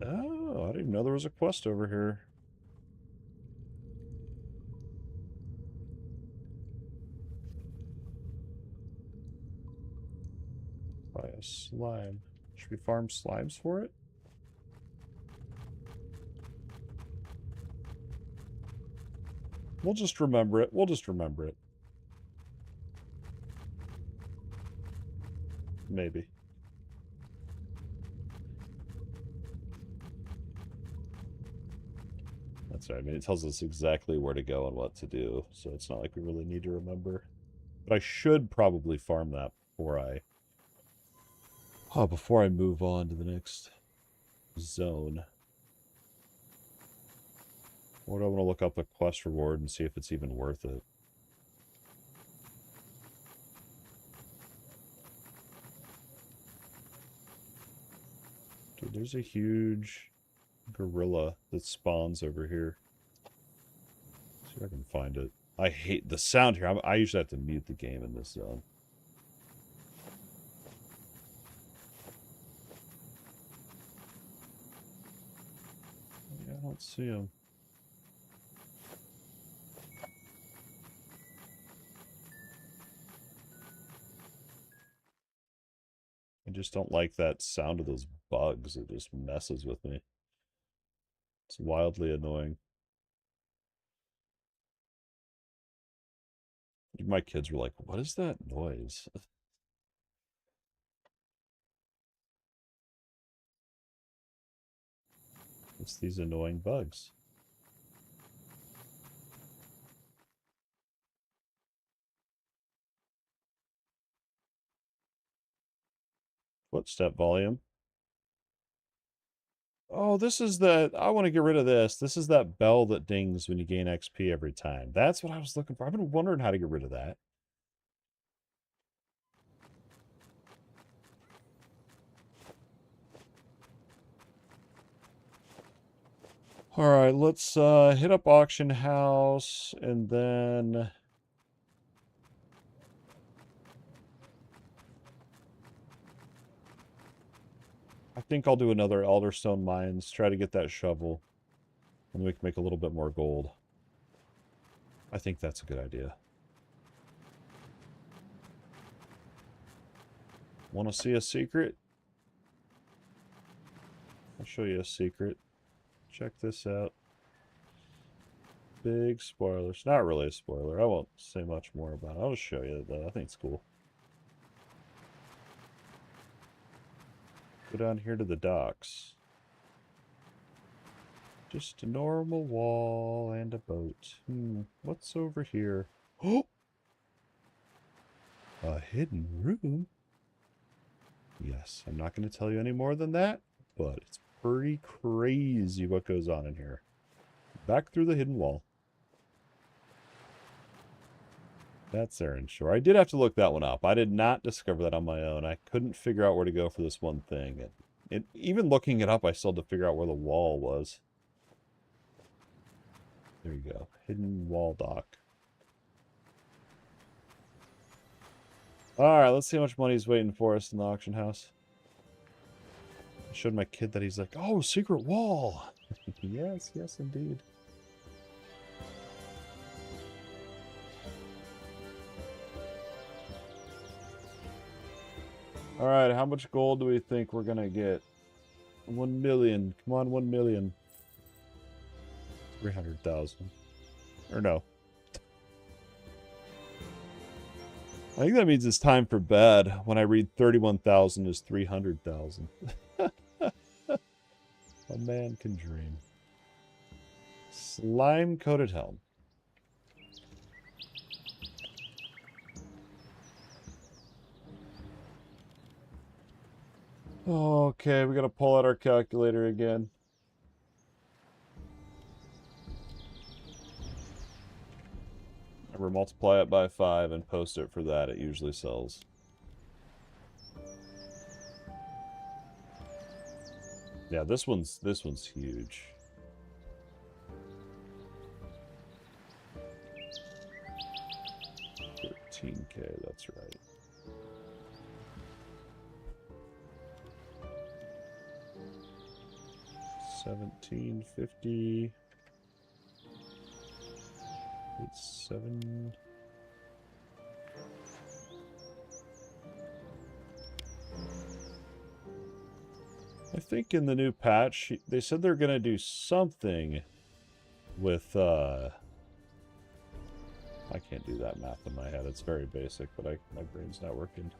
Oh, I didn't even know there was a quest over here. Buy a slime. Should we farm slimes for it? We'll just remember it. We'll just remember it. Maybe. That's right. I mean, it tells us exactly where to go and what to do, so it's not like we really need to remember. But I should probably farm that before I move on to the next zone. Or do I want to look up a quest reward and see if it's even worth it? Dude, there's a huge gorilla that spawns over here. See if I can find it. I hate the sound here. I usually have to mute the game in this zone. Yeah, I don't see him. I just don't like that sound of those bugs. It just messes with me. It's wildly annoying. My kids were like, what is that noise? It's these annoying bugs. Footstep volume. Oh, this is I want to get rid of this. This is that bell that dings when you gain XP every time. That's what I was looking for. I've been wondering how to get rid of that. Alright, let's hit up Auction House, and then I think I'll do another Elderstone Mines, try to get that shovel, and we can make a little bit more gold. I think that's a good idea. Want to see a secret? I'll show you a secret. Check this out. big spoilers. Not really a spoiler. I won't say much more about it. I'll just show you though. I think it's cool. Go down here to the docks. Just a normal wall and a boat. What's over here? Oh! A hidden room? Yes, I'm not going to tell you any more than that, but it's pretty crazy what goes on in here. Back through the hidden wall. That's Aaron Shore. I did have to look that one up. I did not discover that on my own. I couldn't figure out where to go for this one thing. Even looking it up, I still had to figure out where the wall was. There you go. Hidden wall dock. Alright, let's see how much money's waiting for us in the auction house. I showed my kid that. He's like, oh, secret wall! Yes, yes, indeed. Alright, how much gold do we think we're gonna get? 1 million. Come on, 1 million. 300,000. Or no. I think that means it's time for bed when I read 31,000 is 300,000. A man can dream. Slime-coated helm. Okay, we gotta pull out our calculator again. Remember, multiply it by 5 and post it for that. It usually sells. Yeah, this one's huge. $13K, that's right. $17.50. It's 7. I think in the new patch, they said they're going to do something with, I can't do that math in my head. It's very basic, but my brain's not working.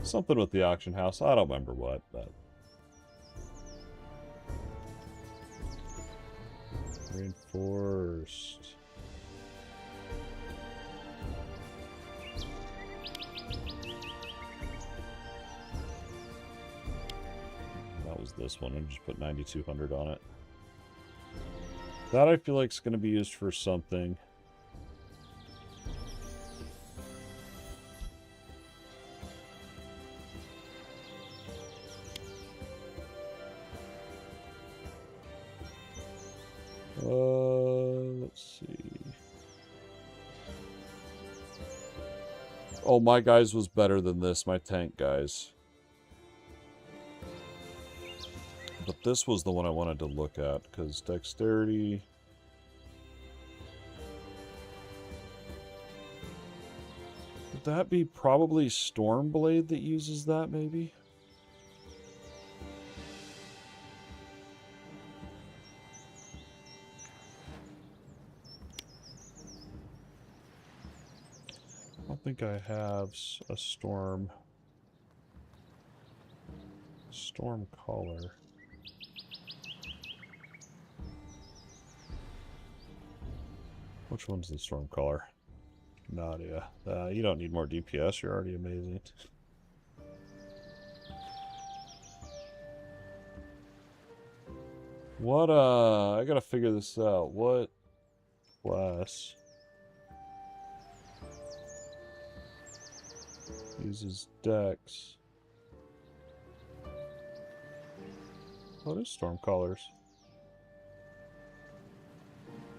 Something with the auction house. I don't remember what, but... Reinforced. That was this one. I just put 9,200 on it. That I feel like is going to be used for something. Let's see. Oh, my guys was better than this, my tank guys. But this was the one I wanted to look at, because dexterity... Would that be probably Stormblade that uses that, maybe? I don't think I have a storm collar. Which one's the storm collar? Nadia. You don't need more DPS, you're already amazing. What, I gotta figure this out. What class uses Dex? What is storm collars?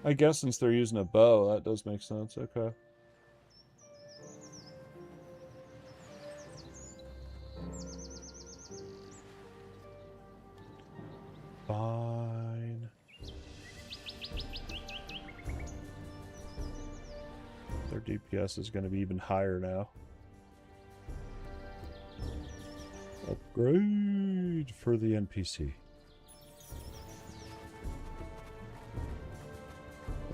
I guess since they're using a bow, that does make sense. Okay. Fine. Their DPS is going to be even higher now. Upgrade for the NPC.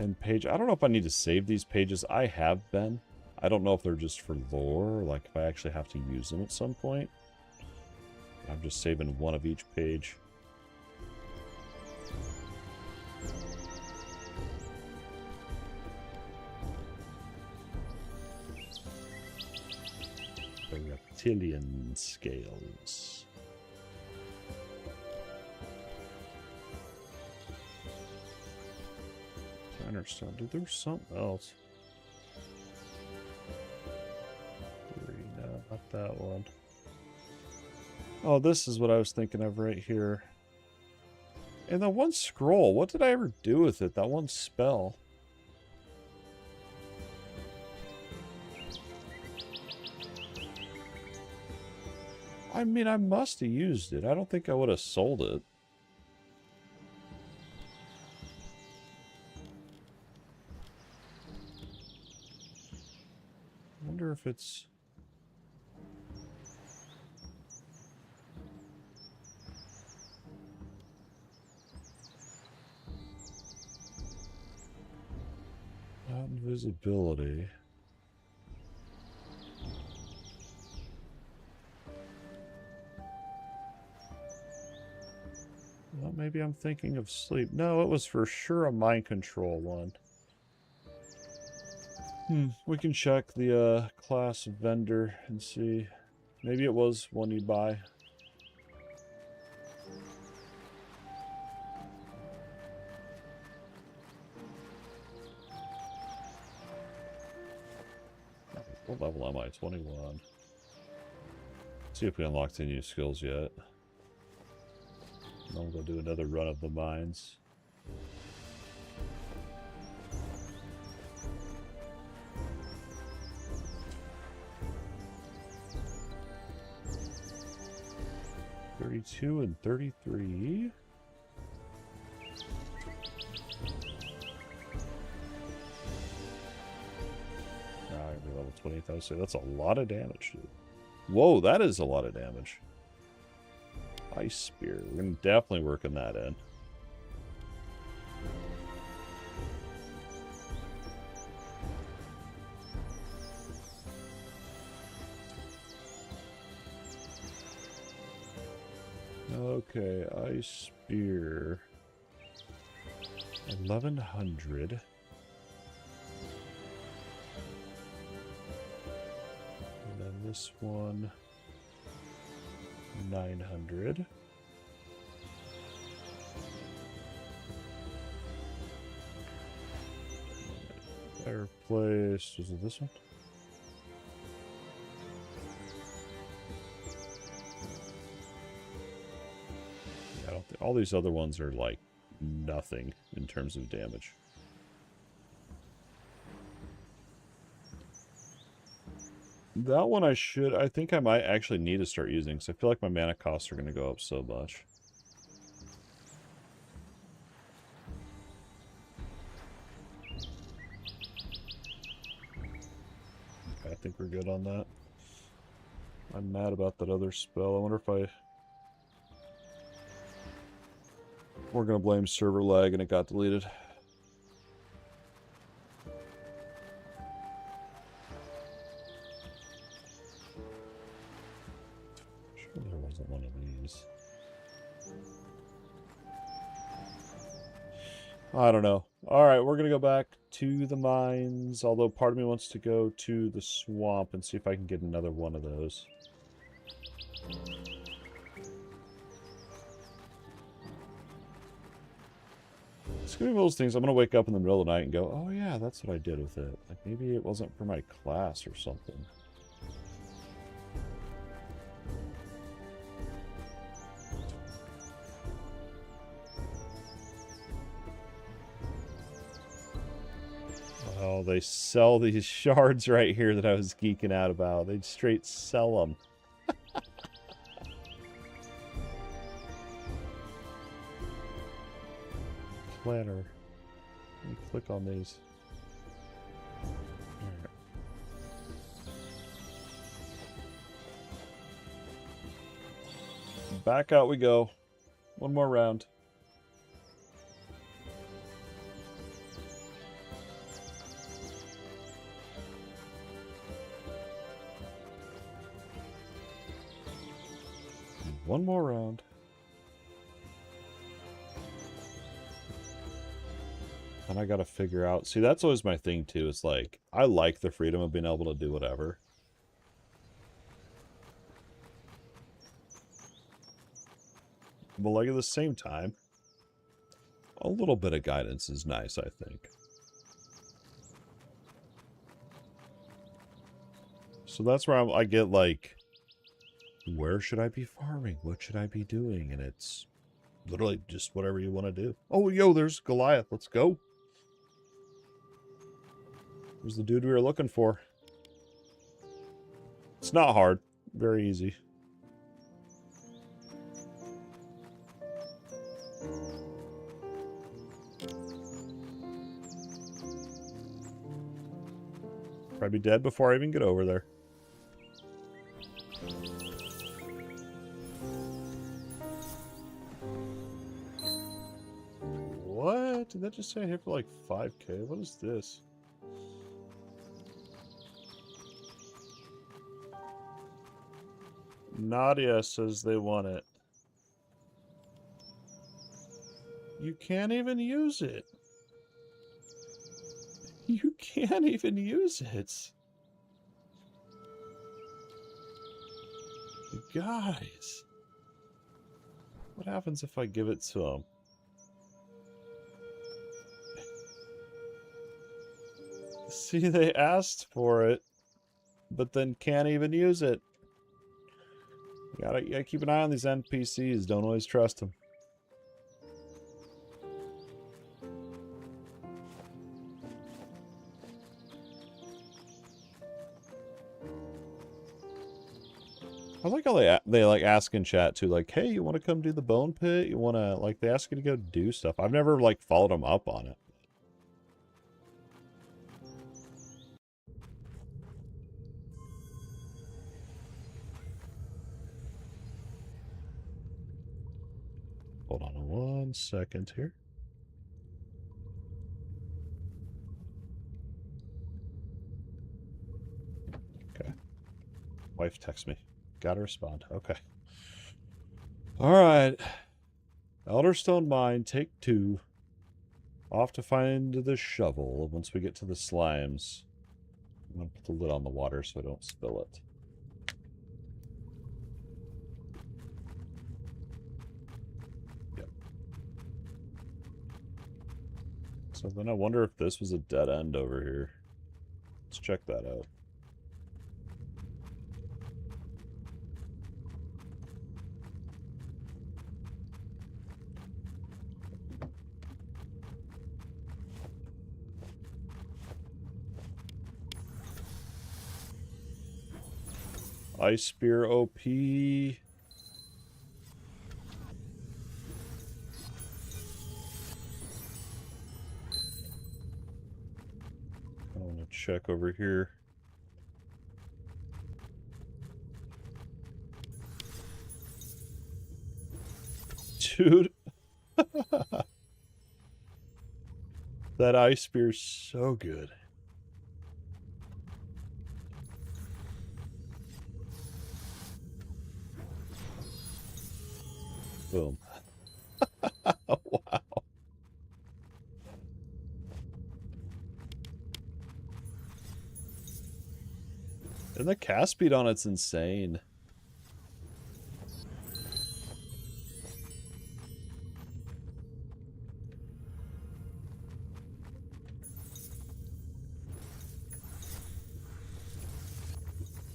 And page, I don't know if I need to save these pages. I have been. I don't know if they're just for lore, or like if I actually have to use them at some point. I'm just saving one of each page. The reptilian scales. I understand. Dude, there's something else. No, not that one. Oh, this is what I was thinking of right here. And that one scroll, what did I ever do with it? That one spell. I mean, I must have used it. I don't think I would have sold it. I wonder if it's... Not invisibility. Well, maybe I'm thinking of sleep. No, it was for sure a mind control one. We can check the class vendor and see. Maybe it was one you buy. What level am I? 21. See if we unlocked any new skills yet. Then we'll go do another run of the mines. $32 and $33. Level 20,000. That's a lot of damage, dude. Whoa, that is a lot of damage. Ice Spear. We're going to definitely work on that in. Okay, Ice Spear. 1100. This one, 900. Fireplace, was it this one? Yeah, I don't think all these other ones are like nothing in terms of damage. That one I think I might actually need to start using, because I feel like my mana costs are going to go up so much. Okay, I think we're good on that. I'm mad about that other spell. I wonder if we're going to blame server lag and it got deleted. There wasn't one of these. I don't know. Alright, we're gonna go back to the mines, although part of me wants to go to the swamp and see if I can get another one of those. It's gonna be one of those things I'm gonna wake up in the middle of the night and go, oh yeah, that's what I did with it. Like, maybe it wasn't for my class or something. Oh, they sell these shards right here that I was geeking out about. They'd straight sell them. Planner. Let me click on these. Right. Back out we go. One more round. one more round. And I gotta figure out... See, that's always my thing, too. It's like, I like the freedom of being able to do whatever. But, like, at the same time, a little bit of guidance is nice, I think. So that's where I get, like, where should I be farming? What should I be doing? And it's literally just whatever you want to do. Oh, yo, there's Goliath. Let's go. There's the dude we were looking for. It's not hard. Very easy. Probably be dead before I even get over there. What? Did that just say I hit for like 5k? What is this? Nadia says they want it. You can't even use it. You can't even use it. You guys. What happens if I give it to him? See, they asked for it, but then can't even use it. You gotta keep an eye on these NPCs. Don't always trust them. I like how they like ask in chat too, like, hey, you want to come do the bone pit? You want to, like, they ask you to go do stuff. I've never, like, followed them up on it. Hold on 1 second here. Okay. Wife texts me. Gotta respond. Okay. Alright. Elderstone Mine, take 2. Off to find the shovel once we get to the slimes. I'm gonna put the lid on the water so I don't spill it. Yep. So then I wonder if this was a dead end over here. Let's check that out. Ice Spear OP. I want to check over here. Dude. That Ice Spear's so good. Boom. Wow. And the cast speed on it's insane.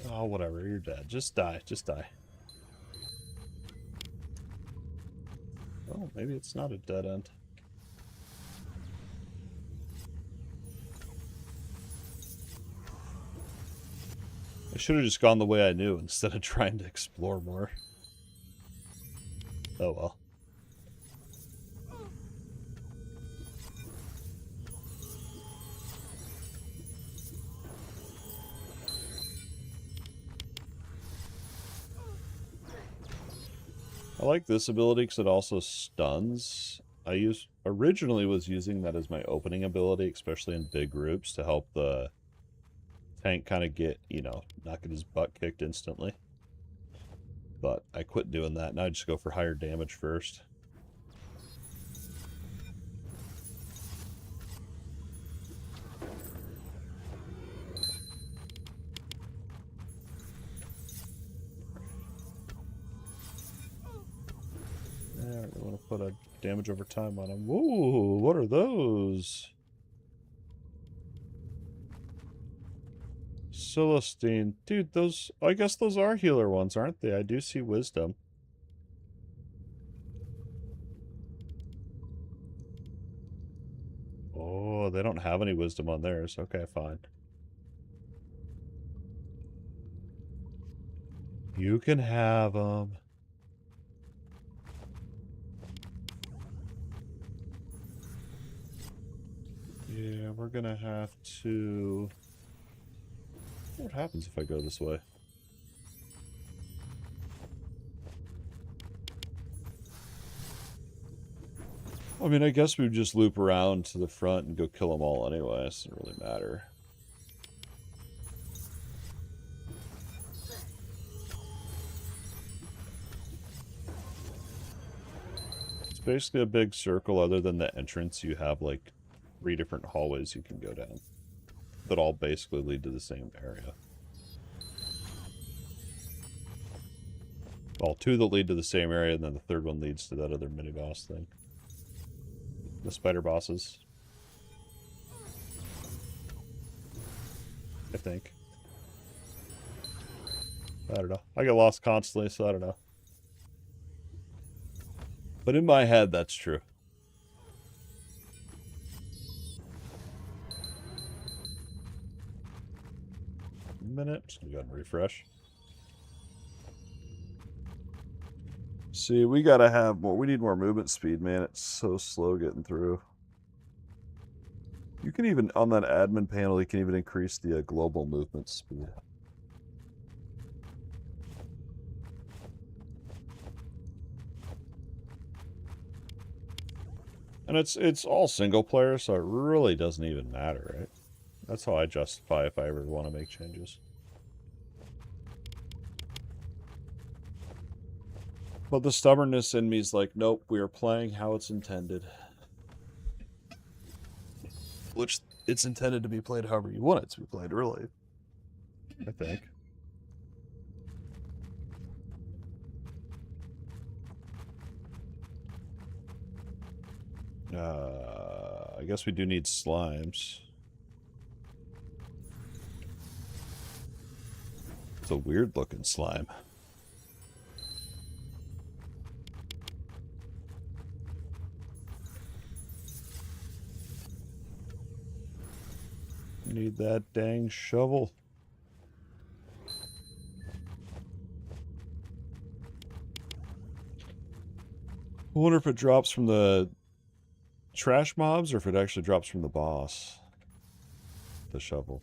Oh, whatever. You're dead. Just die. Just die. Oh, maybe it's not a dead end. I should have just gone the way I knew instead of trying to explore more. Oh well. I like this ability because it also stuns. I originally was using that as my opening ability, especially in big groups, to help the tank kind of get, you know, not get his butt kicked instantly. but I quit doing that. Now I just go for higher damage first. Yeah, I really want to put a damage over time on him. Whoa, what are those? Celestine. Dude, those... I guess those are healer ones, aren't they? I do see wisdom. Oh, they don't have any wisdom on theirs. Okay, fine. You can have them. Yeah, we're gonna have to... What happens if I go this way? I mean, I guess we would just loop around to the front and go kill them all anyway. It doesn't really matter. It's basically a big circle. Other than the entrance, you have like 3 different hallways you can go down that all basically lead to the same area. Well, 2 that lead to the same area, and then the 3rd one leads to that other mini-boss thing. The spider bosses. I think. I don't know. I get lost constantly, so I don't know. But in my head, that's true. Minute. Just gonna go ahead and refresh. See, we gotta have more. We need more movement speed, man. It's so slow getting through. You can even, on that admin panel, you can even increase the global movement speed. And it's all single player, so it really doesn't even matter, right? That's how I justify if I ever want to make changes. But the stubbornness in me is like, nope, we are playing how it's intended. Which, it's intended to be played however you want it to be played, really. I think. I guess we do need slimes. It's a weird looking slime. Need that dang shovel. I wonder if it drops from the trash mobs or if it actually drops from the boss. The shovel.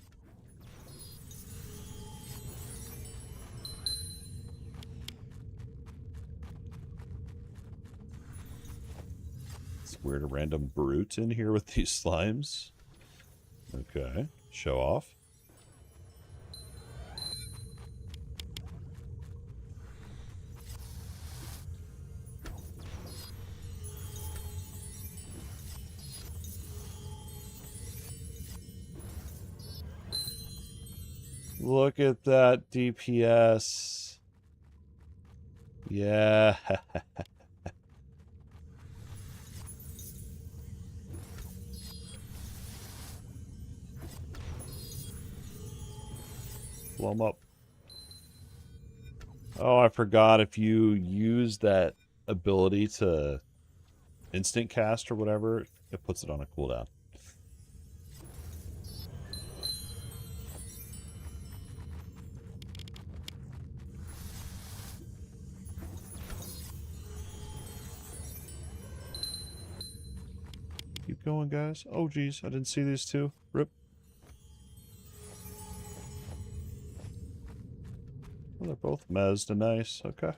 It's weird, a random brute in here with these slimes. Okay, show off. Look at that DPS. Yeah. Blow 'em up. Oh, I forgot if you use that ability to instant cast or whatever, it puts it on a cooldown. Keep going, guys. Oh, geez. I didn't see these two. Rip. Well, they're both mezzed and nice. Okay.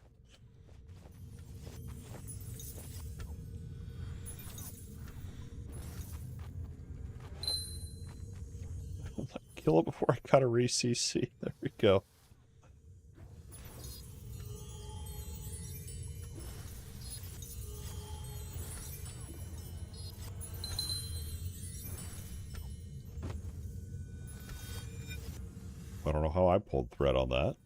Kill it before I got a re-CC. There we go. don't know how I pulled thread on that.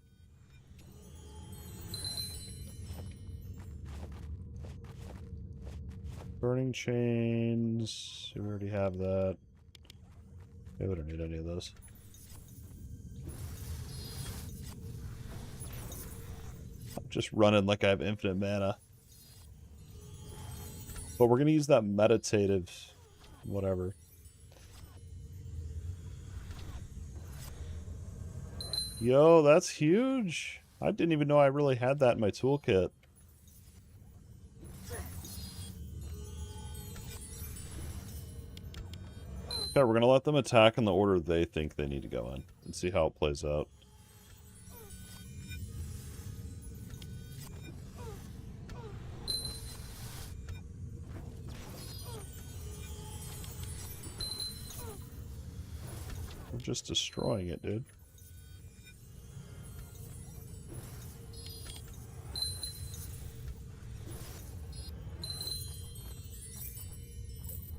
Burning chains. We already have that. Yeah, we don't need any of those. I'm just running like I have infinite mana. But we're going to use that meditative whatever. Yo, that's huge. I didn't even know I really had that in my toolkit. Okay, we're going to let them attack in the order they think they need to go in and see how it plays out. We're just destroying it, dude.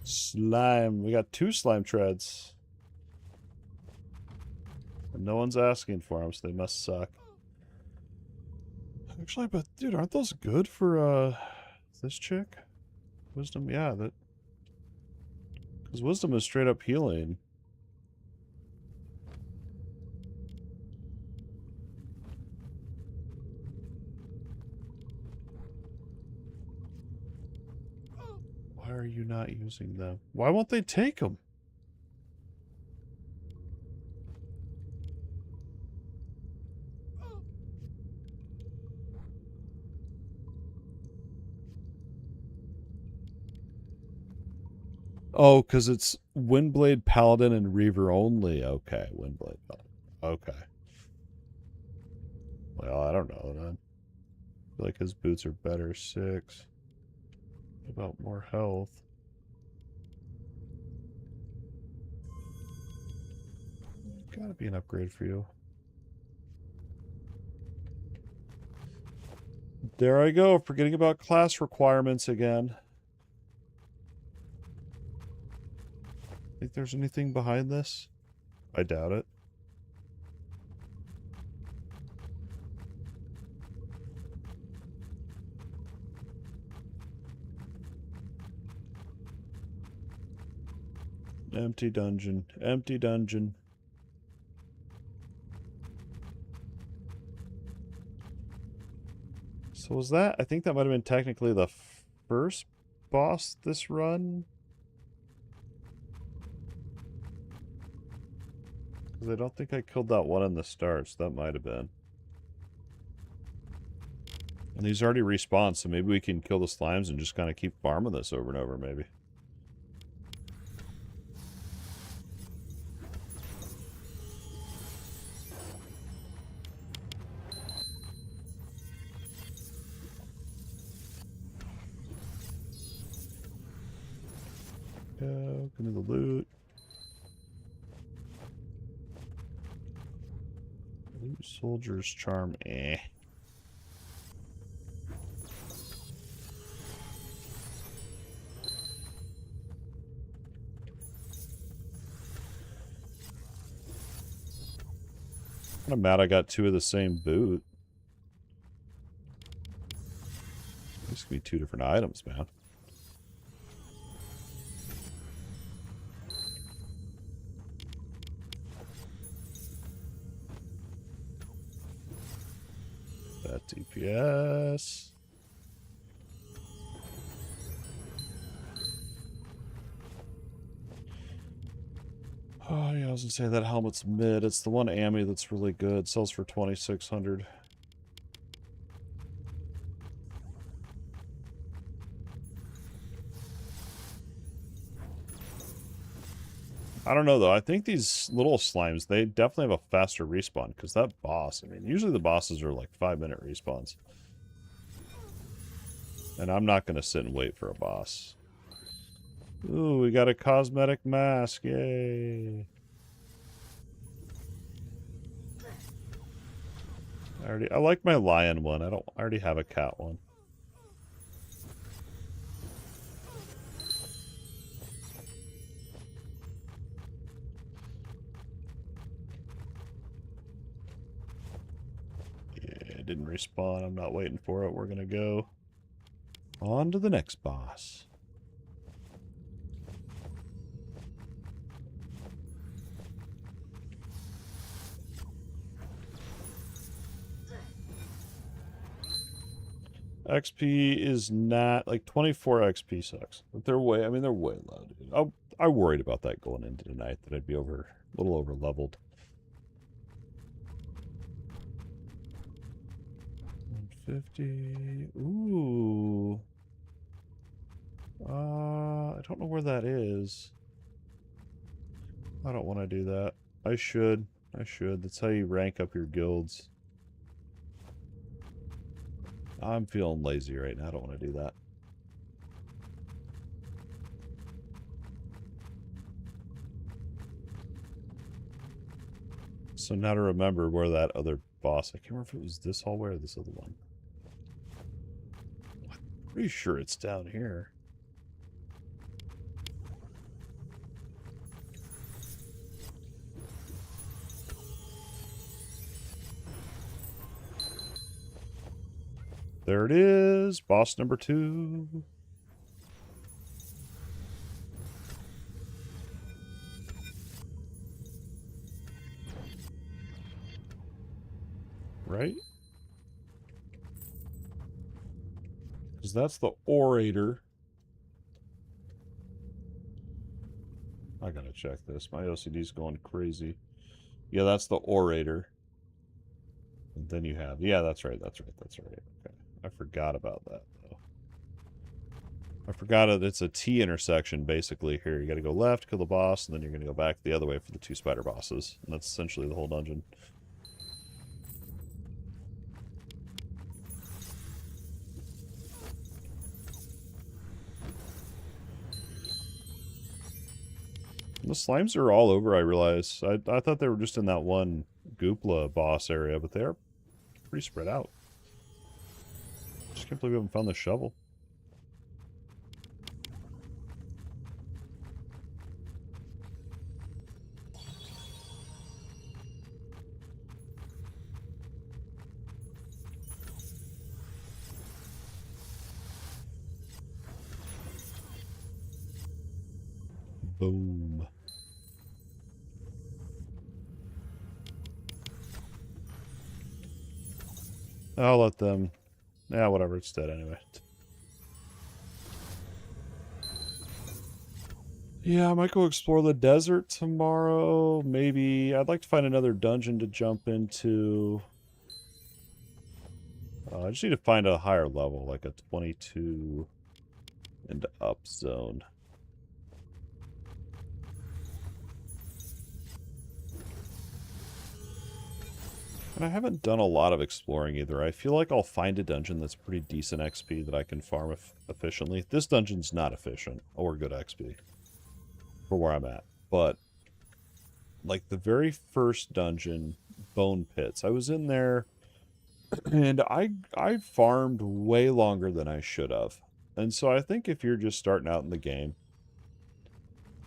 Slime. We got 2 slime treads. And no one's asking for them, so they must suck. Actually, but dude, aren't those good for this chick? Wisdom, yeah, that. Because wisdom is straight up healing. Why are you not using them? Why won't they take them? Oh, because it's Windblade Paladin and Reaver only. Okay, Windblade Paladin. Okay. Well, I don't know then. I feel like his boots are better. 6. What about more health? Gotta be an upgrade for you. There I go, forgetting about class requirements again. Think there's anything behind this? I doubt it. Empty dungeon. Empty dungeon. So was that? I think that might have been technically the first boss this run. Because I don't think I killed that one in the start, so that might have been. And these already respawned, so maybe we can kill the slimes and just kind of keep farming this over and over, maybe. Go into the loot. Loot soldier's charm, eh. I'm mad I got 2 of the same boot. This could be 2 different items, man. That DPS. Oh yeah, I was gonna say that helmet's mid. It's the one Ami that's really good. Sells for 2,600. I don't know though. I think these little slimes, they definitely have a faster respawn because that boss, I mean, usually the bosses are like 5-minute respawns. And I'm not gonna sit and wait for a boss. Ooh, we got a cosmetic mask. Yay. I like my lion one. I already have a cat one. didn't respawn. I'm not waiting for it. We're going to go on to the next boss. XP is not, like, 24 XP sucks. But they're way, I mean, they're way low, dude. I worried about that going into tonight, that I'd be a little over leveled. 150. Ooh. I don't know where that is. I don't want to do that. I should. That's how you rank up your guilds. I'm feeling lazy right now. I don't want to do that. So now to remember where that other boss... I can't remember if it was this hallway or this other one. I'm pretty sure it's down here. There it is, boss number 2. Right? Because that's the orator. I gotta check this. My OCD's going crazy. Yeah, that's the orator. And then you have... Yeah, that's right. Okay. I forgot about that, though. I forgot that it's a T intersection, basically, here. You gotta go left, kill the boss, and then you're gonna go back the other way for the 2 spider bosses. And that's essentially the whole dungeon. The slimes are all over, I realize. I thought they were just in that one Goopla boss area, but they're pretty spread out. Just can't believe we haven't found the shovel. Boom. I'll let them... Yeah, whatever, it's dead anyway. Yeah, I might go explore the desert tomorrow. Maybe. I'd like to find another dungeon to jump into. I just need to find a higher level, like a 22 and up zone. And I haven't done a lot of exploring either. I feel like I'll find a dungeon that's pretty decent XP that I can farm efficiently. This dungeon's not efficient or good XP for where I'm at. But, like, the very first dungeon, Bone Pits, I was in there, and I farmed way longer than I should have. And so I think if you're just starting out in the game,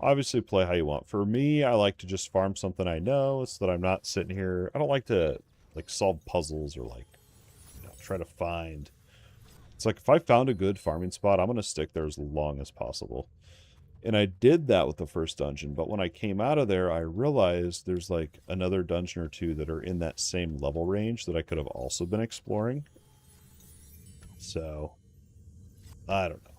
obviously play how you want. For me, I like to just farm something I know so that I'm not sitting here. I don't like to, like, solve puzzles or, like, you know, try to find. It's like if I found a good farming spot, I'm going to stick there as long as possible. And I did that with the first dungeon, but when I came out of there, I realized there's, like, another dungeon or two that are in that same level range that I could have also been exploring. So, I don't know.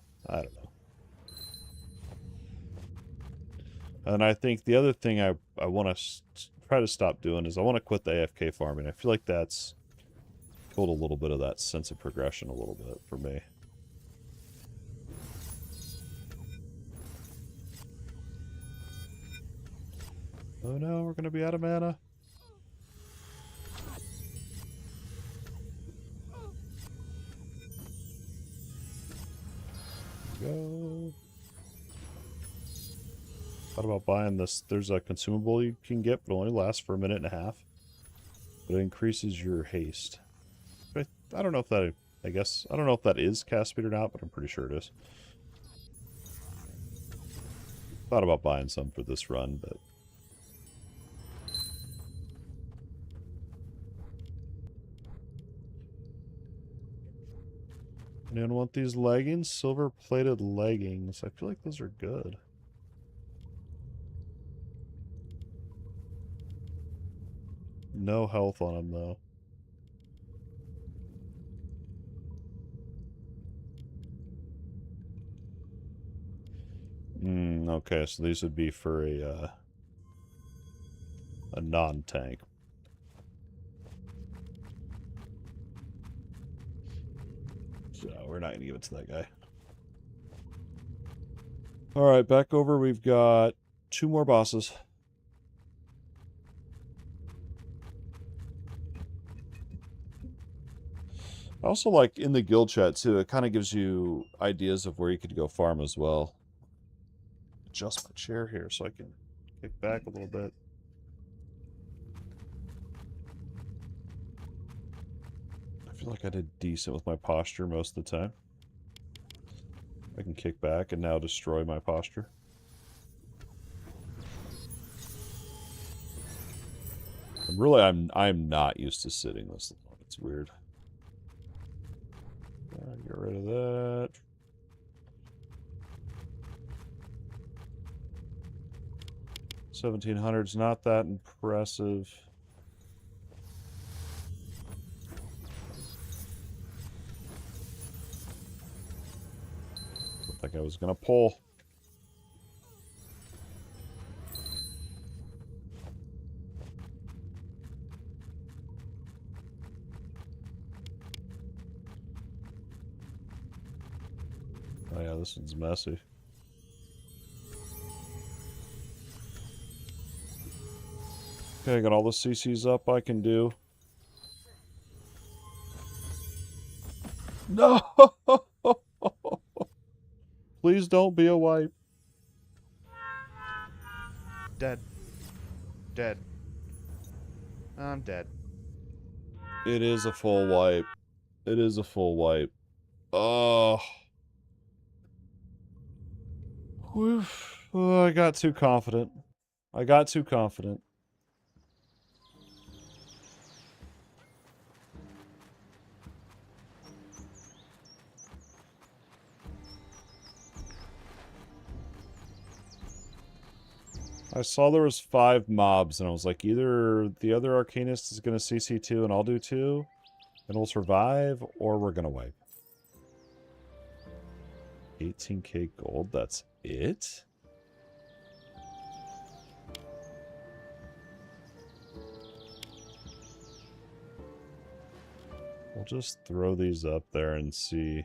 And I think the other thing I want to try to stop doing is I want to quit the AFK farming. I feel like that's killed a little bit of that sense of progression a little bit for me. Oh no, we're going to be out of mana. Go. Thought about buying this. There's a consumable you can get, but it only lasts for a minute and a half. But it increases your haste. But I don't know if that, I don't know if that is cast speed or not, but I'm pretty sure it is. Thought about buying some for this run, but... Anyone want these leggings? Silver-plated leggings. I feel like those are good. No health on them, though. Okay, so these would be for a non-tank. So we're not gonna give it to that guy. Alright, back over, we've got 2 more bosses. I also like in the guild chat too, it kind of gives you ideas of where you could go farm as well. Adjust my chair here so I can kick back a little bit. I feel like I did decent with my posture most of the time. I can kick back and now destroy my posture. I'm not used to sitting this long. It's weird. Get rid of that. $1,700's not that impressive. Looked like I was gonna pull. Oh yeah, this one's messy. Okay, I got all the CCs up I can do. No! Please don't be a wipe. Dead. Dead. I'm dead. It is a full wipe. It is a full wipe. Oh. Oof. Oh, I got too confident. I got too confident. I saw there was 5 mobs, and I was like, either the other Arcanist is going to CC 2 and I'll do 2, and we'll survive, or we're going to wipe. 18k gold, that's it? We'll just throw these up there and see.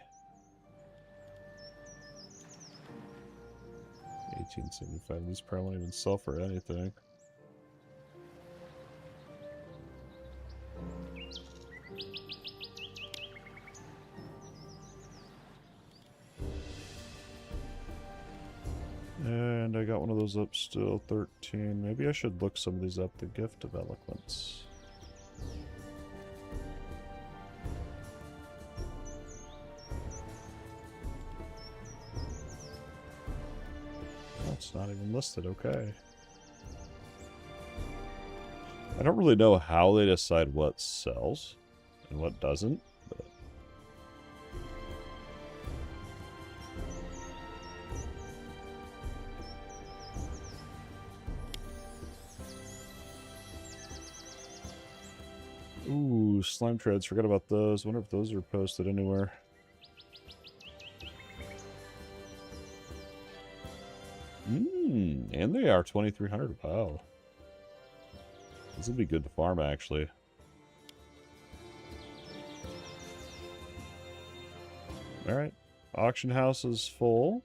1875, these probably won't even sell for anything. And I got one of those up still, 13. Maybe I should look some of these up, the Gift of Eloquence. Oh, it's not even listed, okay. I don't really know how they decide what sells and what doesn't, but... Ooh, slime treads, forgot about those. Wonder if those are posted anywhere. And they are 2,300. Wow. This would be good to farm, actually. Alright. Auction house is full.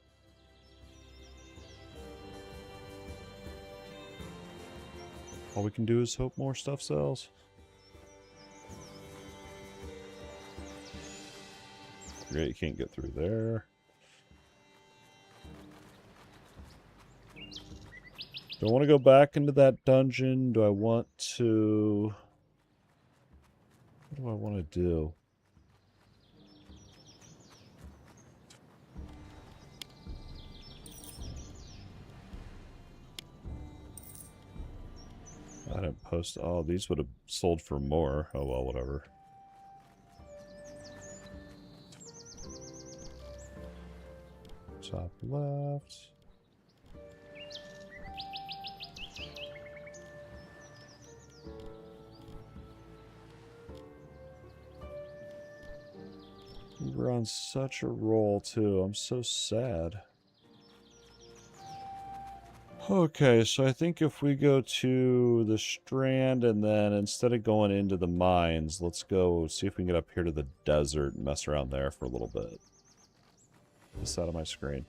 All we can do is hope more stuff sells. Great, you can't get through there. Do I want to go back into that dungeon? Do I want to... What do I want to do? I didn't post... Oh, these would have sold for more. Oh well, whatever. Top left. We're on such a roll, too. I'm so sad. Okay, so I think if we go to the Strand and then instead of going into the mines, let's go see if we can get up here to the desert and mess around there for a little bit. This out of my screen.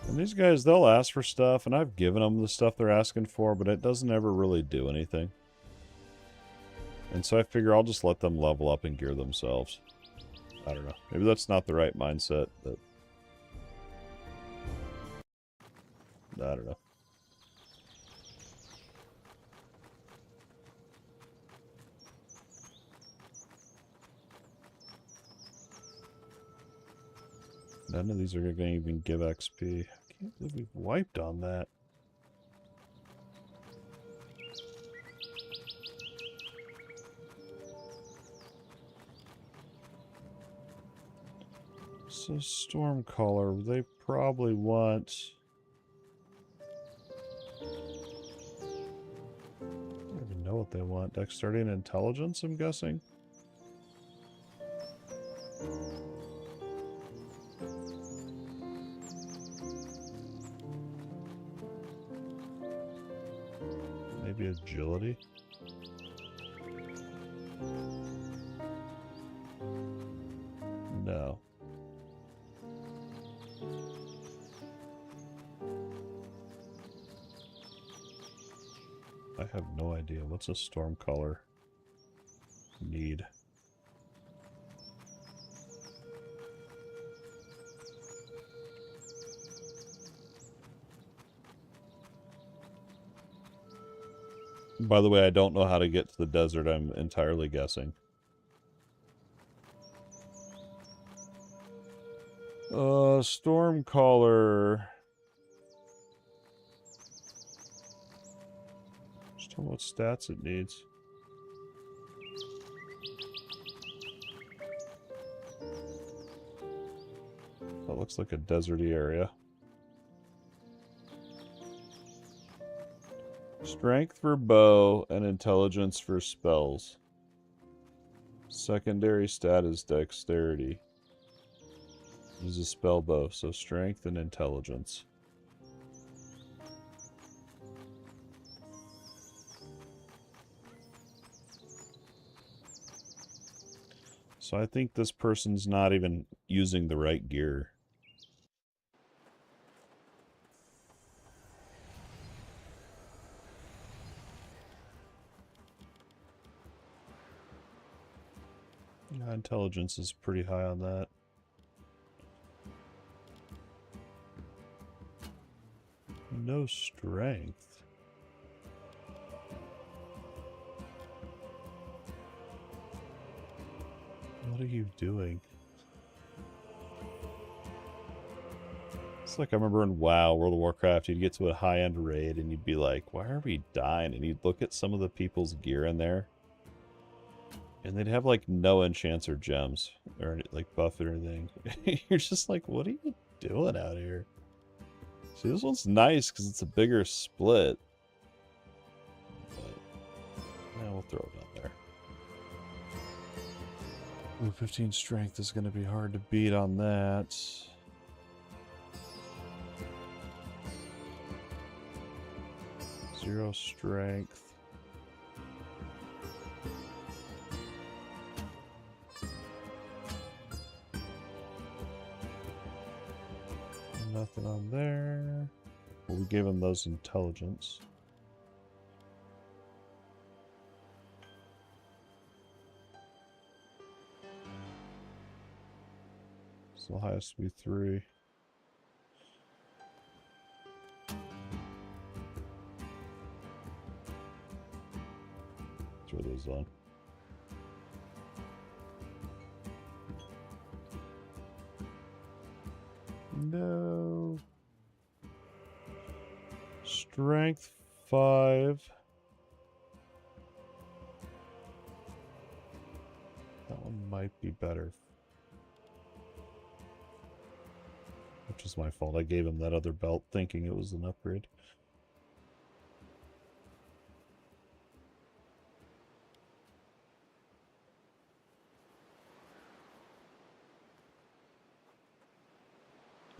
And these guys, they'll ask for stuff, and I've given them the stuff they're asking for, but it doesn't ever really do anything. And so I figure I'll just let them level up and gear themselves. I don't know. Maybe that's not the right mindset, but... I don't know. None of these are going to even give XP. I can't believe we've wiped on that. So Stormcaller, they probably want... I don't even know what they want. Dexterity and Intelligence, I'm guessing? Maybe Agility? No. I have no idea. What's a Stormcaller need? By the way, I don't know how to get to the desert. I'm entirely guessing. Stormcaller. Just tell me what stats it needs. That looks like a deserty area. Strength for bow and intelligence for spells. Secondary stat is dexterity. This is a spell bow, so strength and intelligence. So I think this person's not even using the right gear. Yeah, intelligence is pretty high on that. No strength. What are you doing? It's like I remember in WoW, World of Warcraft, you'd get to a high-end raid and you'd be like, why are we dying? And you'd look at some of the people's gear in there. And they'd have like no enchants or gems or like buff or anything. You're just like, what are you doing out here? See, this one's nice because it's a bigger split. But, yeah, we'll throw it on there. Ooh, 15 strength is going to be hard to beat on that. Zero strength. Nothing on there. Well, we gave him those intelligence. So the highest will be 3. Throw those on. No. Strength 5. That one might be better. Which is my fault. I gave him that other belt thinking it was an upgrade.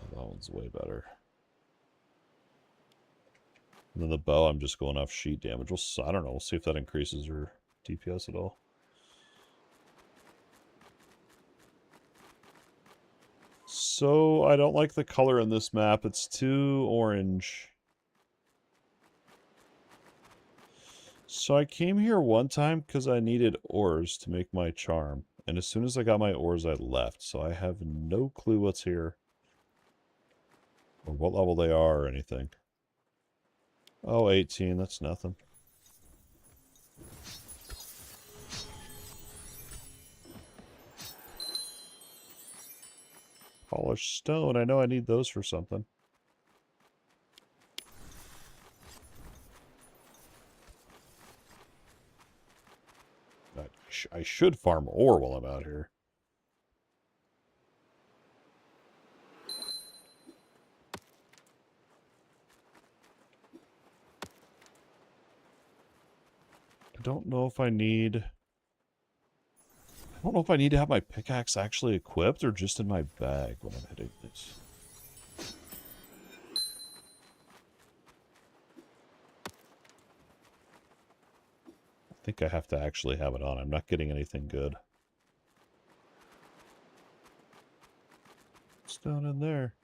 Oh, that one's way better. And then the bow, I'm just going off sheet damage. I don't know. We'll see if that increases your DPS at all. So, I don't like the color in this map. It's too orange. So I came here one time because I needed ores to make my charm. And as soon as I got my ores, I left. So I have no clue what's here. Or what level they are or anything. Oh, 18. That's nothing. Polished stone. I know I need those for something. I should farm ore while I'm out here. I don't know if I need to have my pickaxe actually equipped or just in my bag when I'm hitting this. I think I have to actually have it on. I'm not getting anything good. What's down in there?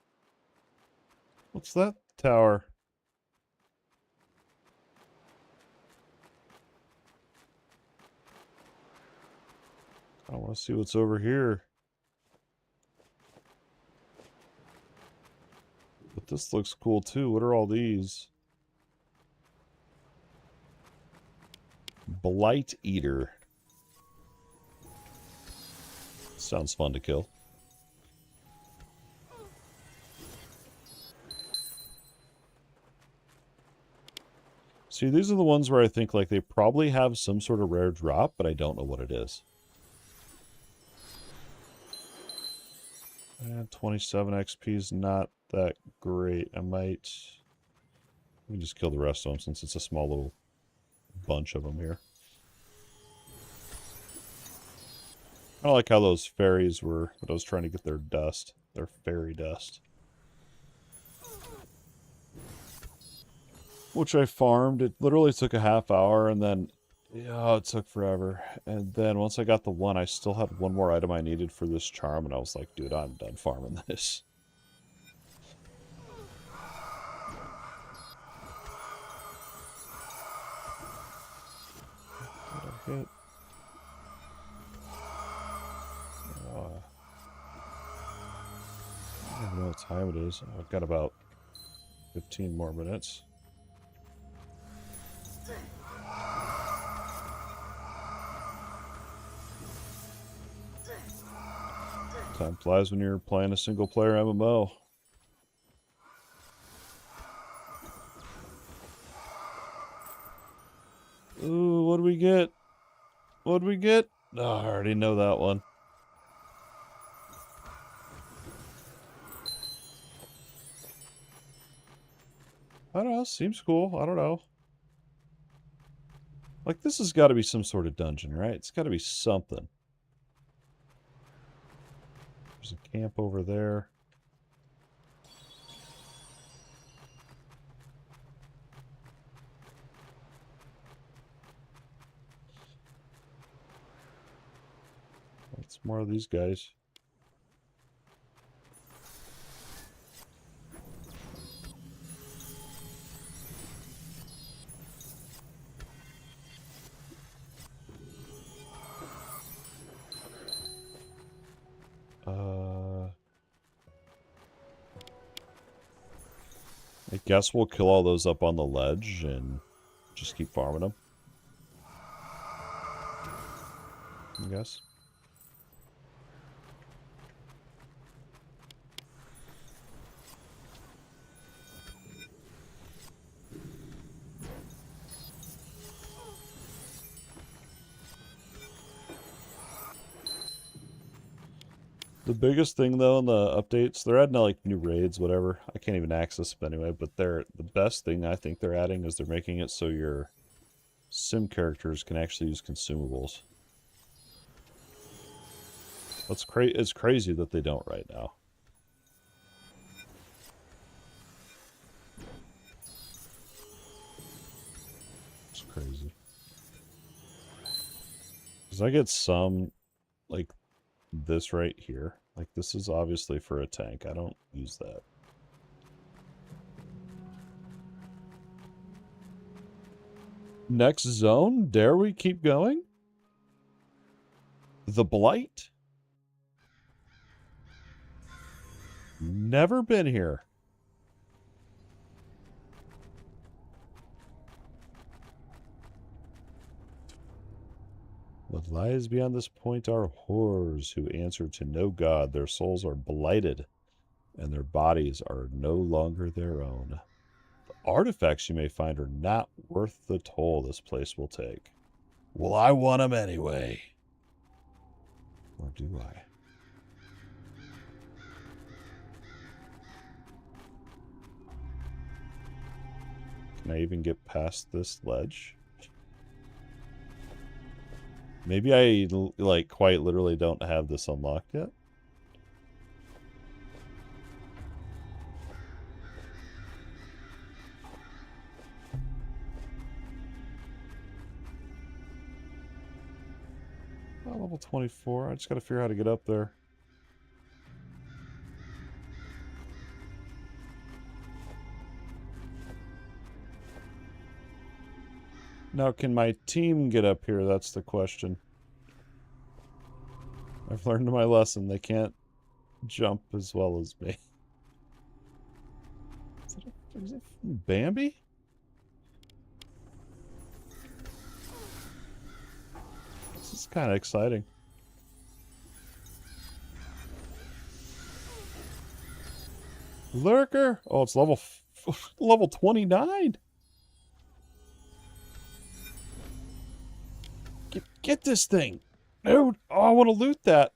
What's that tower? I want to see what's over here. But this looks cool too. What are all these? Blight Eater. Sounds fun to kill. See, these are the ones where I think like they probably have some sort of rare drop, but I don't know what it is. And 27 XP is not that great. Let me just kill the rest of them since it's a small little bunch of them here. I don't like how those fairies were, but I was trying to get their dust, their fairy dust. Which I farmed. It literally took a half hour, and then, yeah, it took forever. And then once I got the one, I still had one more item I needed for this charm, and I was like, dude, I'm done farming this. Did I hit? I don't even know what time it is. I've got about 15 more minutes. Time flies when you're playing a single-player MMO. Ooh, what do we get? What do we get? Oh, I already know that one. I don't know, seems cool. I don't know. Like, this has got to be some sort of dungeon, right? It's got to be something. There's a camp over there. It's more of these guys. I guess we'll kill all those up on the ledge and just keep farming them. I guess. The biggest thing, though, in the updates, they're adding, like, new raids, whatever. I can't even access them anyway, but the best thing I think they're adding is they're making it so your sim characters can actually use consumables. It's crazy that they don't right now. It's crazy. Because I get some, like, this right here. Like, this is obviously for a tank. I don't use that. Next zone? Dare we keep going? The Blight? Never been here. What lies beyond this point are horrors who answer to no god. Their souls are blighted, and their bodies are no longer their own. The artifacts you may find are not worth the toll this place will take. Well, I want them anyway. Or do I? Can I even get past this ledge? Maybe I, like, quite literally don't have this unlocked yet. Oh, level 24. I just gotta figure out how to get up there. Now, can my team get up here? That's the question. I've learned my lesson. They can't jump as well as me. Is it Bambi? This is kind of exciting. Lurker! Oh, it's level 29! Get this thing! Dude! Oh, I want to loot that!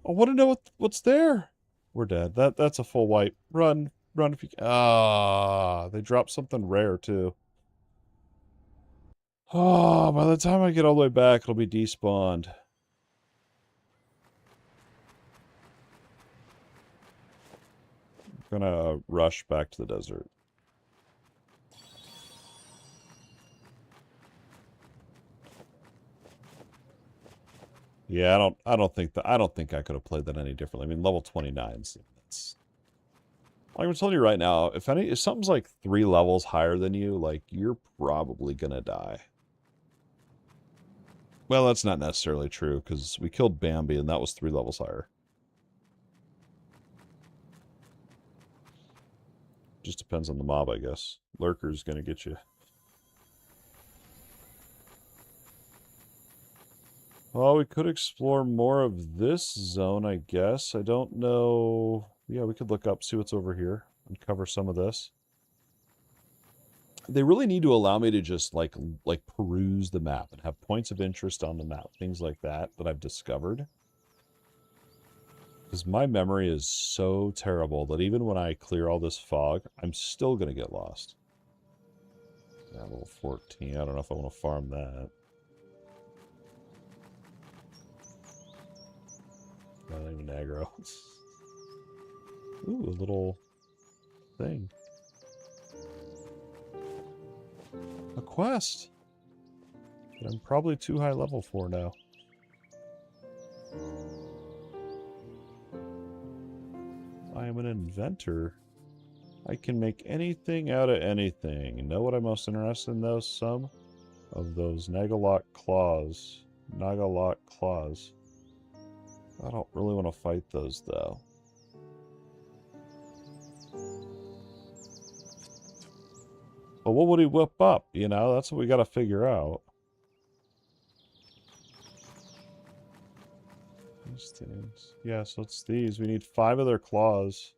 I want to know what's there! We're dead. That's a full wipe. Run if you can. Ah, they dropped something rare, too. Oh, by the time I get all the way back, it'll be despawned. I'm gonna rush back to the desert. Yeah, I don't think I could have played that any differently. I mean, level 29. That's, like I'm telling you right now, if something's like 3 levels higher than you, like, you're probably gonna die. Well, that's not necessarily true, because we killed Bambi, and that was 3 levels higher. Just depends on the mob, I guess. Lurker's gonna get you. Well, we could explore more of this zone, I guess. I don't know. Yeah, we could look up, see what's over here, and cover some of this. They really need to allow me to just, like peruse the map and have points of interest on the map. Things like that I've discovered. Because my memory is so terrible that even when I clear all this fog, I'm still going to get lost. Yeah, level 14. I don't know if I want to farm that. Not even aggro. Ooh, a little thing. A quest! That I'm probably too high level for now. I am an inventor. I can make anything out of anything. Know what I'm most interested in, though? Some of those Nagalok claws. Nagalok claws. I don't really want to fight those, though. But what would he whip up? You know, that's what we got to figure out. These things. Yeah, so it's these. We need 5 of their claws.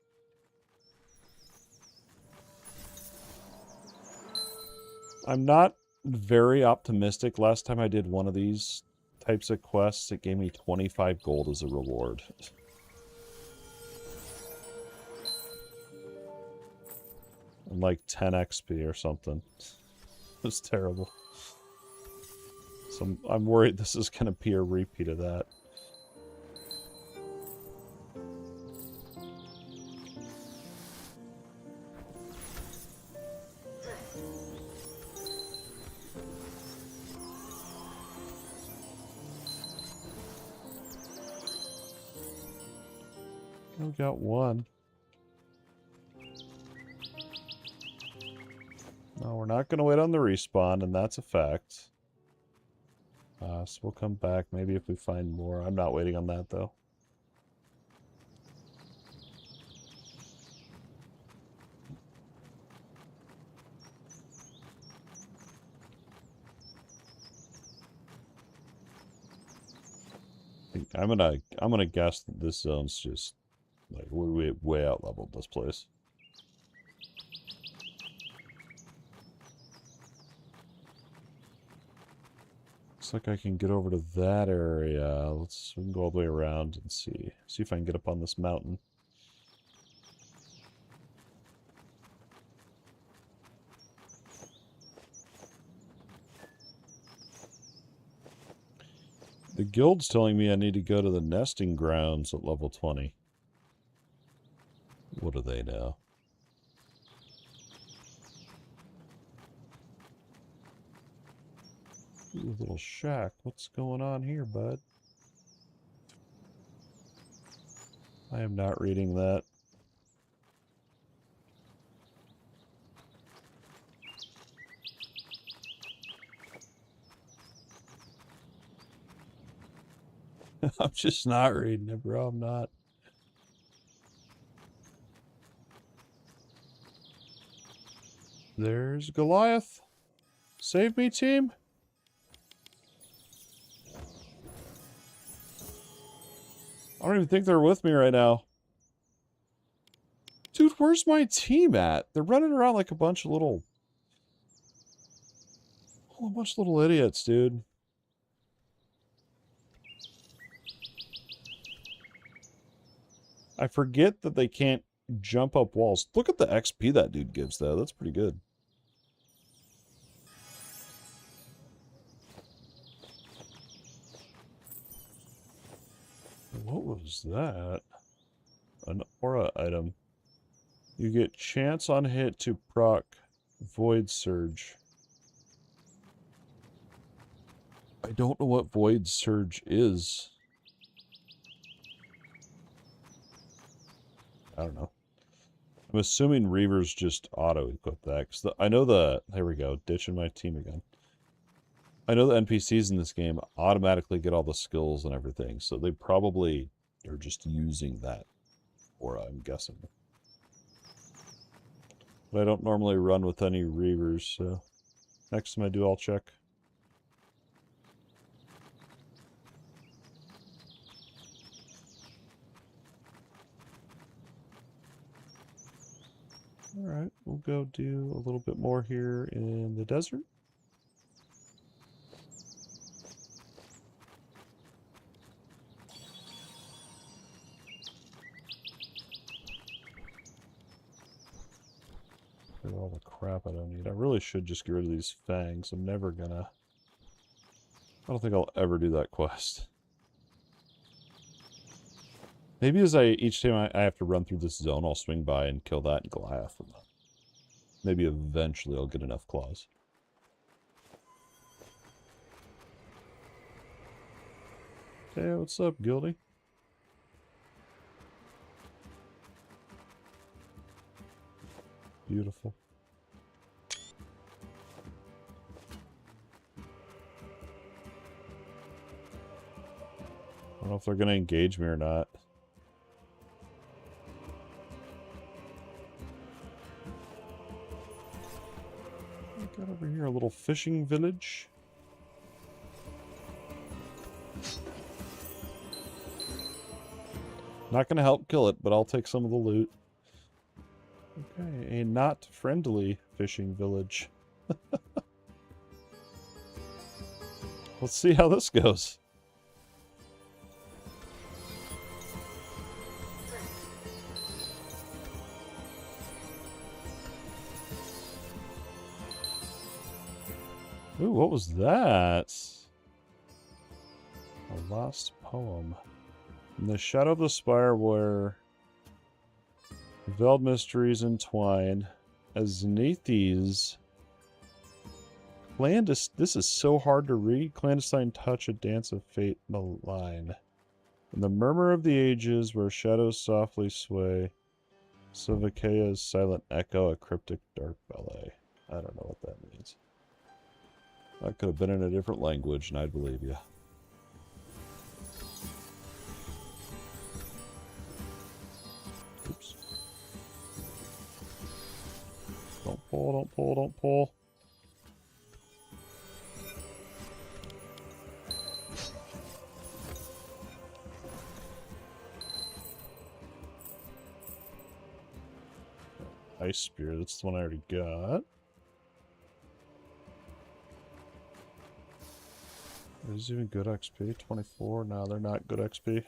I'm not very optimistic. Last time I did one of these types of quests, it gave me 25 gold as a reward. And like 10 XP or something. It was terrible. So I'm worried this is going to be a repeat of that. We got one. No, we're not going to wait on the respawn, and that's a fact. So we'll come back maybe if we find more. I'm not waiting on that, though. I'm gonna guess that this zone's just like way out leveled this place. Looks like I can get over to that area. We can go all the way around and see if I can get up on this mountain. The guild's telling me I need to go to the nesting grounds at level 20. What do they know? Ooh, little shack. What's going on here, bud? I am not reading that. I'm just not reading it, bro. I'm not. There's Goliath. Save me, team. I don't even think they're with me right now. Dude, where's my team at? They're running around like a bunch of little idiots, dude. I forget that they can't jump up walls. Look at the XP that dude gives, though. That's pretty good. What was that? An aura item. You get chance on hit to proc Void Surge. I don't know what Void Surge is. I don't know. I'm assuming Reavers just auto-equip that. Cause I know there we go, ditching my team again. I know the NPCs in this game automatically get all the skills and everything, so they probably are just using that aura, I'm guessing. But I don't normally run with any Reavers, so next time I do, I'll check. Alright, we'll go do a little bit more here in the desert. Look at all the crap I don't need. I really should just get rid of these fangs. I'm never gonna... I don't think I'll ever do that quest. Maybe as each time I have to run through this zone, I'll swing by and kill that Goliath. Maybe eventually I'll get enough claws. Hey, what's up, Guildy? Beautiful. I don't know if they're going to engage me or not. Got over here a little fishing village. Not going to help kill it, but I'll take some of the loot. Okay, a not friendly fishing village. Let's see how this goes. Ooh, what was that? A lost poem. In the shadow of the spire where veiled mysteries entwine, as Nathes this is so hard to read. Clandestine touch, a dance of fate malign. In the murmur of the ages where shadows softly sway, Silvakea's silent echo, a cryptic dark ballet. I don't know what that means. That could have been in a different language, and I'd believe you. Oops. Don't pull, don't pull, don't pull. Ice Spear, that's the one I already got. Is even good XP? 24? No, they're not good XP.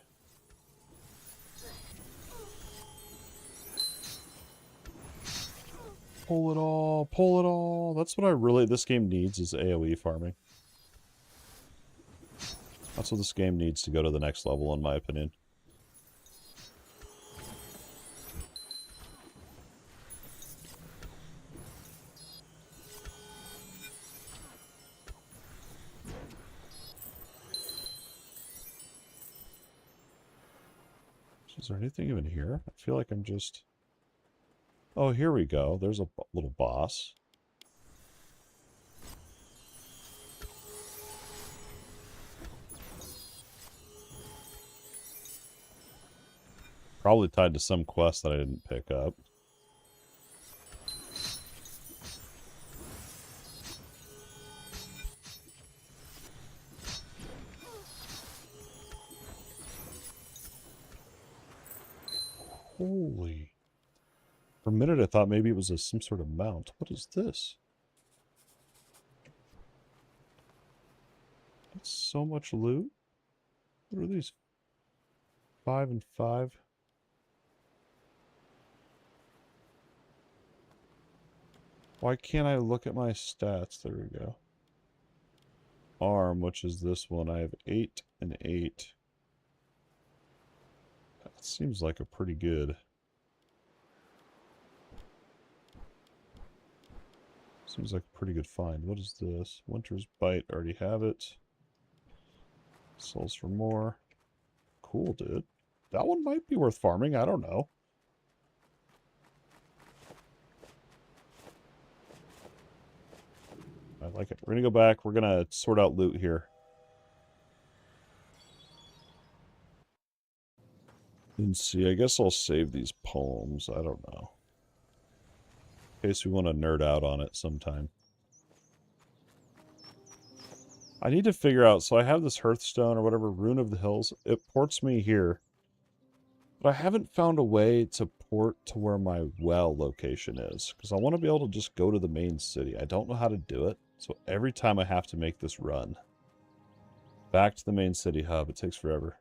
Pull it all, pull it all. That's what I really, this game needs is AoE farming. That's what this game needs to go to the next level, in my opinion. Is there anything even here? I feel like I'm just... Oh, here we go. There's a little boss. Probably tied to some quest that I didn't pick up. Holy. For a minute I thought maybe it was some sort of mount. What is this? That's so much loot. What are these? 5 and 5? Why can't I look at my stats? There we go. Arm, which is this one, I have 8 and 8. That seems like a pretty good. Seems like a pretty good find. What is this? Winter's Bite, already have it. Souls for more. Cool, dude. That one might be worth farming, I don't know. I like it. We're gonna go back, we're gonna sort out loot here. And see, I guess I'll save these poems, I don't know. In case we want to nerd out on it sometime. I need to figure out, so I have this Hearthstone or whatever, Rune of the Hills. It ports me here. But I haven't found a way to port to where my well location is. Because I want to be able to just go to the main city. I don't know how to do it. So every time I have to make this run back to the main city hub, it takes forever.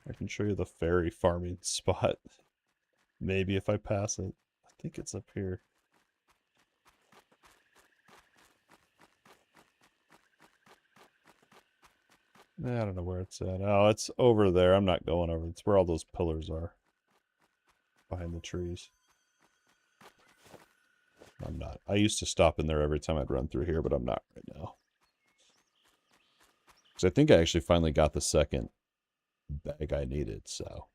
I can show you the fairy farming spot. Maybe if I pass it. I think it's up here. I don't know where it's at. Oh, it's over there. I'm not going over. It's where all those pillars are. Behind the trees. I'm not. I used to stop in there every time I'd run through here, but I'm not right now. Because I think I actually finally got the second bag I needed, so.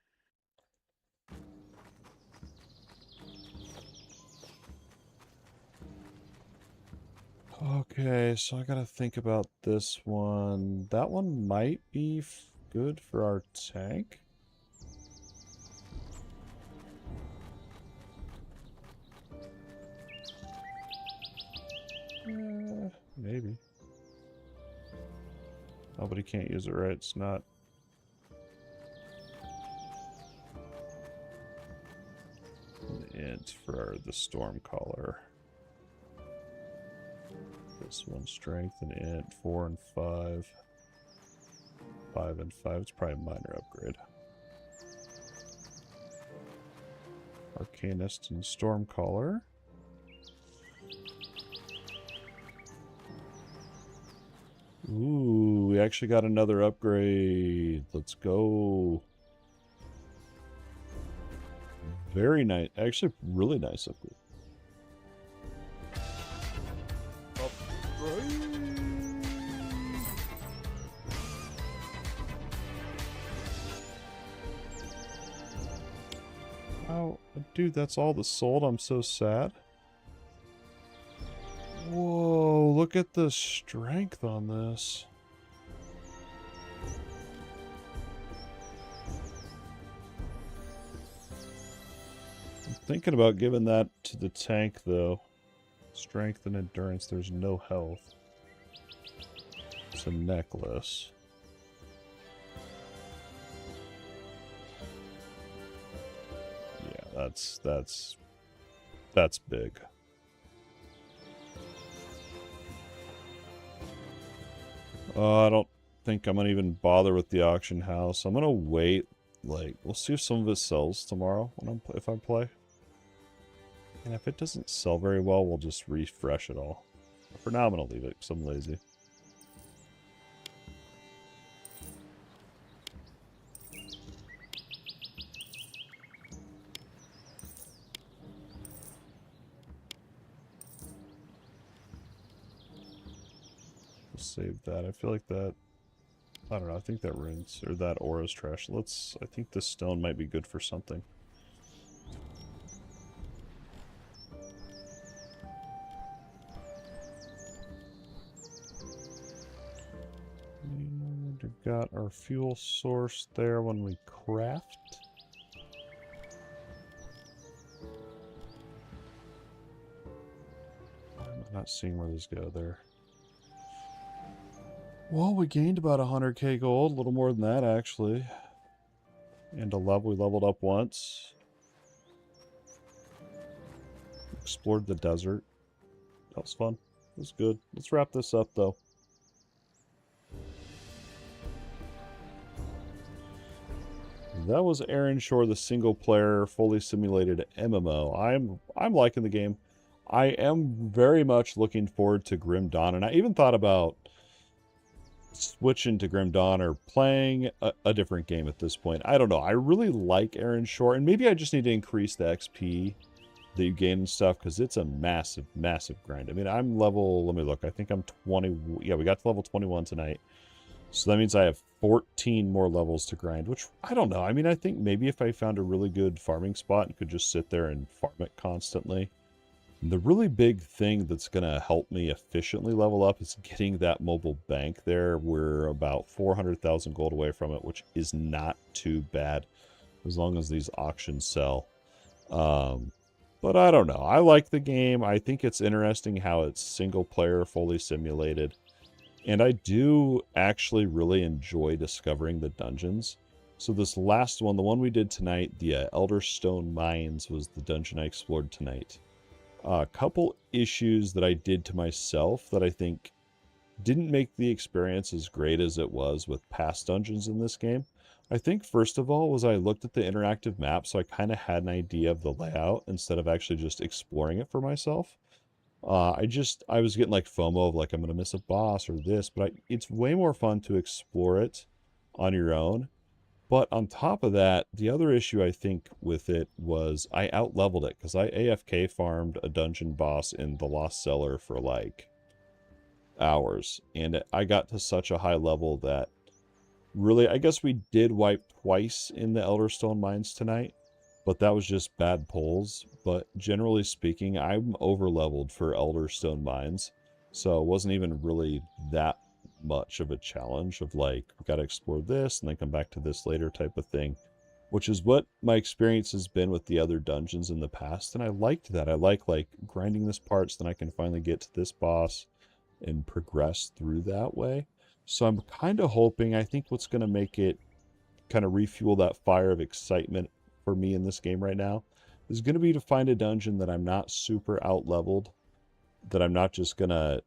Okay, so I gotta think about this one. That one might be good for our tank. Maybe. Oh, but he can't use it, right? It's not... an int for the Stormcaller. This one, strength and int, 4 and 5. 5 and 5, it's probably a minor upgrade. Arcanist and Stormcaller. Ooh, we actually got another upgrade. Let's go. Very nice. Actually, really nice upgrade. Oh, dude, that's all that's sold. I'm so sad. Whoa, look at the strength on this. I'm thinking about giving that to the tank, though. Strength and endurance, there's no health. It's a necklace. Yeah, that's big. I don't think I'm gonna even bother with the auction house. I'm gonna wait. Like, we'll see if some of it sells tomorrow if I play. And if it doesn't sell very well, we'll just refresh it all. For now, I'm gonna leave it because I'm lazy. Save that. I feel like that, I don't know, I think that runes, or that aura's trash. I think this stone might be good for something. And we've got our fuel source there when we craft. I'm not seeing where these go there. Well, we gained about 100k gold, a little more than that, actually. And we leveled up once. Explored the desert. That was fun. It was good. Let's wrap this up, though. That was Aaron Shore, the single-player, fully simulated MMO. I'm liking the game. I am very much looking forward to Grim Dawn, and I even thought about switching to Grim Dawn or playing a different game at this point. I don't know. I really like Aaron Shore, and maybe I just need to increase the XP that you gain and stuff, because it's a massive, massive grind. I mean, I'm level, let me look, I think I'm 20, yeah, we got to level 21 tonight. So that means I have 14 more levels to grind, which, I don't know. I mean, I think maybe if I found a really good farming spot and could just sit there and farm it constantly. The really big thing that's going to help me efficiently level up is getting that mobile bank there. We're about 400,000 gold away from it, which is not too bad as long as these auctions sell. But I don't know. I like the game. I think it's interesting how it's single player, fully simulated. And I do actually really enjoy discovering the dungeons. So this last one, the one we did tonight, the Elderstone Mines, was the dungeon I explored tonight. A couple issues that I did to myself that I think didn't make the experience as great as it was with past dungeons in this game. I think first of all was I looked at the interactive map, so I kind of had an idea of the layout instead of actually just exploring it for myself. I was getting like FOMO of like I'm gonna miss a boss or this, but it's way more fun to explore it on your own. But on top of that, the other issue I think with it was I out-leveled it, because I AFK farmed a dungeon boss in the Lost Cellar for like hours, and I got to such a high level that really, I guess we did wipe twice in the Elderstone Mines tonight, but that was just bad pulls. But generally speaking, I'm over-leveled for Elderstone Mines, so it wasn't even really that much of a challenge of like, we gotta explore this and then come back to this later type of thing, which is what my experience has been with the other dungeons in the past. And I liked that. I like grinding this part so then I can finally get to this boss and progress through that way. So I'm kind of hoping, I think what's going to make it kind of refuel that fire of excitement for me in this game right now is going to be to find a dungeon that I'm not super out leveled, that I'm not just going to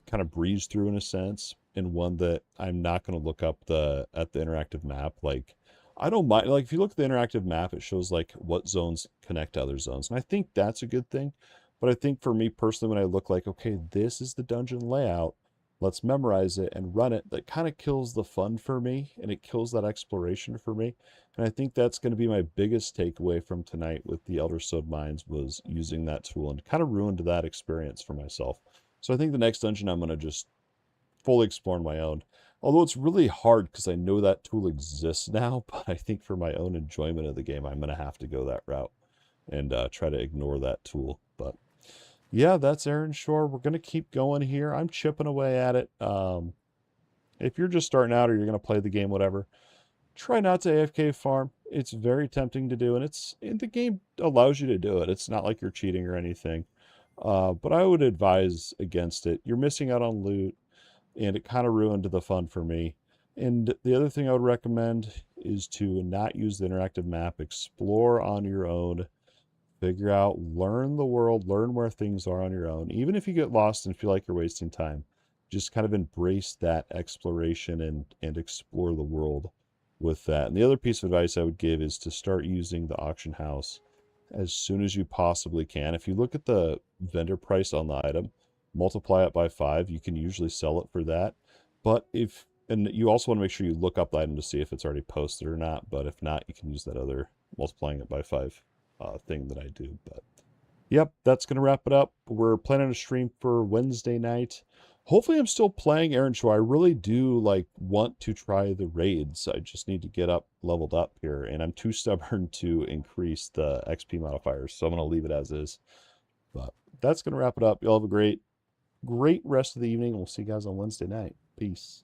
kind of breeze through in a sense, and one that I'm not going to look up at the interactive map. Like, I don't mind. Like, if you look at the interactive map, it shows like what zones connect to other zones. And I think that's a good thing. But I think for me personally, when I look like, okay, this is the dungeon layout, let's memorize it and run it, that kind of kills the fun for me and it kills that exploration for me. And I think that's going to be my biggest takeaway from tonight with the Elderstone mines, was using that tool and kind of ruined that experience for myself. So I think the next dungeon I'm going to just fully explore on my own. Although it's really hard because I know that tool exists now, but I think for my own enjoyment of the game, I'm going to have to go that route and try to ignore that tool. But yeah, that's Aaron Shore. We're going to keep going here. I'm chipping away at it. If you're just starting out or you're going to play the game, whatever, try not to AFK farm. It's very tempting to do, and the game allows you to do it. It's not like you're cheating or anything. But I would advise against it. You're missing out on loot, and it kind of ruined the fun for me. And the other thing I would recommend is to not use the interactive map. Explore on your own. Figure out, learn the world, learn where things are on your own. Even if you get lost and feel like you're wasting time, just kind of embrace that exploration and explore the world with that. And the other piece of advice I would give is to start using the auction house as soon as you possibly can. If you look at the vendor price on the item, multiply it by 5, you can usually sell it for that. But and you also want to make sure you look up the item to see if it's already posted or not. But if not, you can use that other multiplying it by 5 thing that I do. But yep, that's going to wrap it up. We're planning a stream for Wednesday night. Hopefully I'm still playing Aaron Shore. I really do want to try the raids. I just need to get leveled up here, and I'm too stubborn to increase the XP modifiers, so I'm going to leave it as is. But that's going to wrap it up. Y'all have a great rest of the evening. We'll see you guys on Wednesday night. Peace.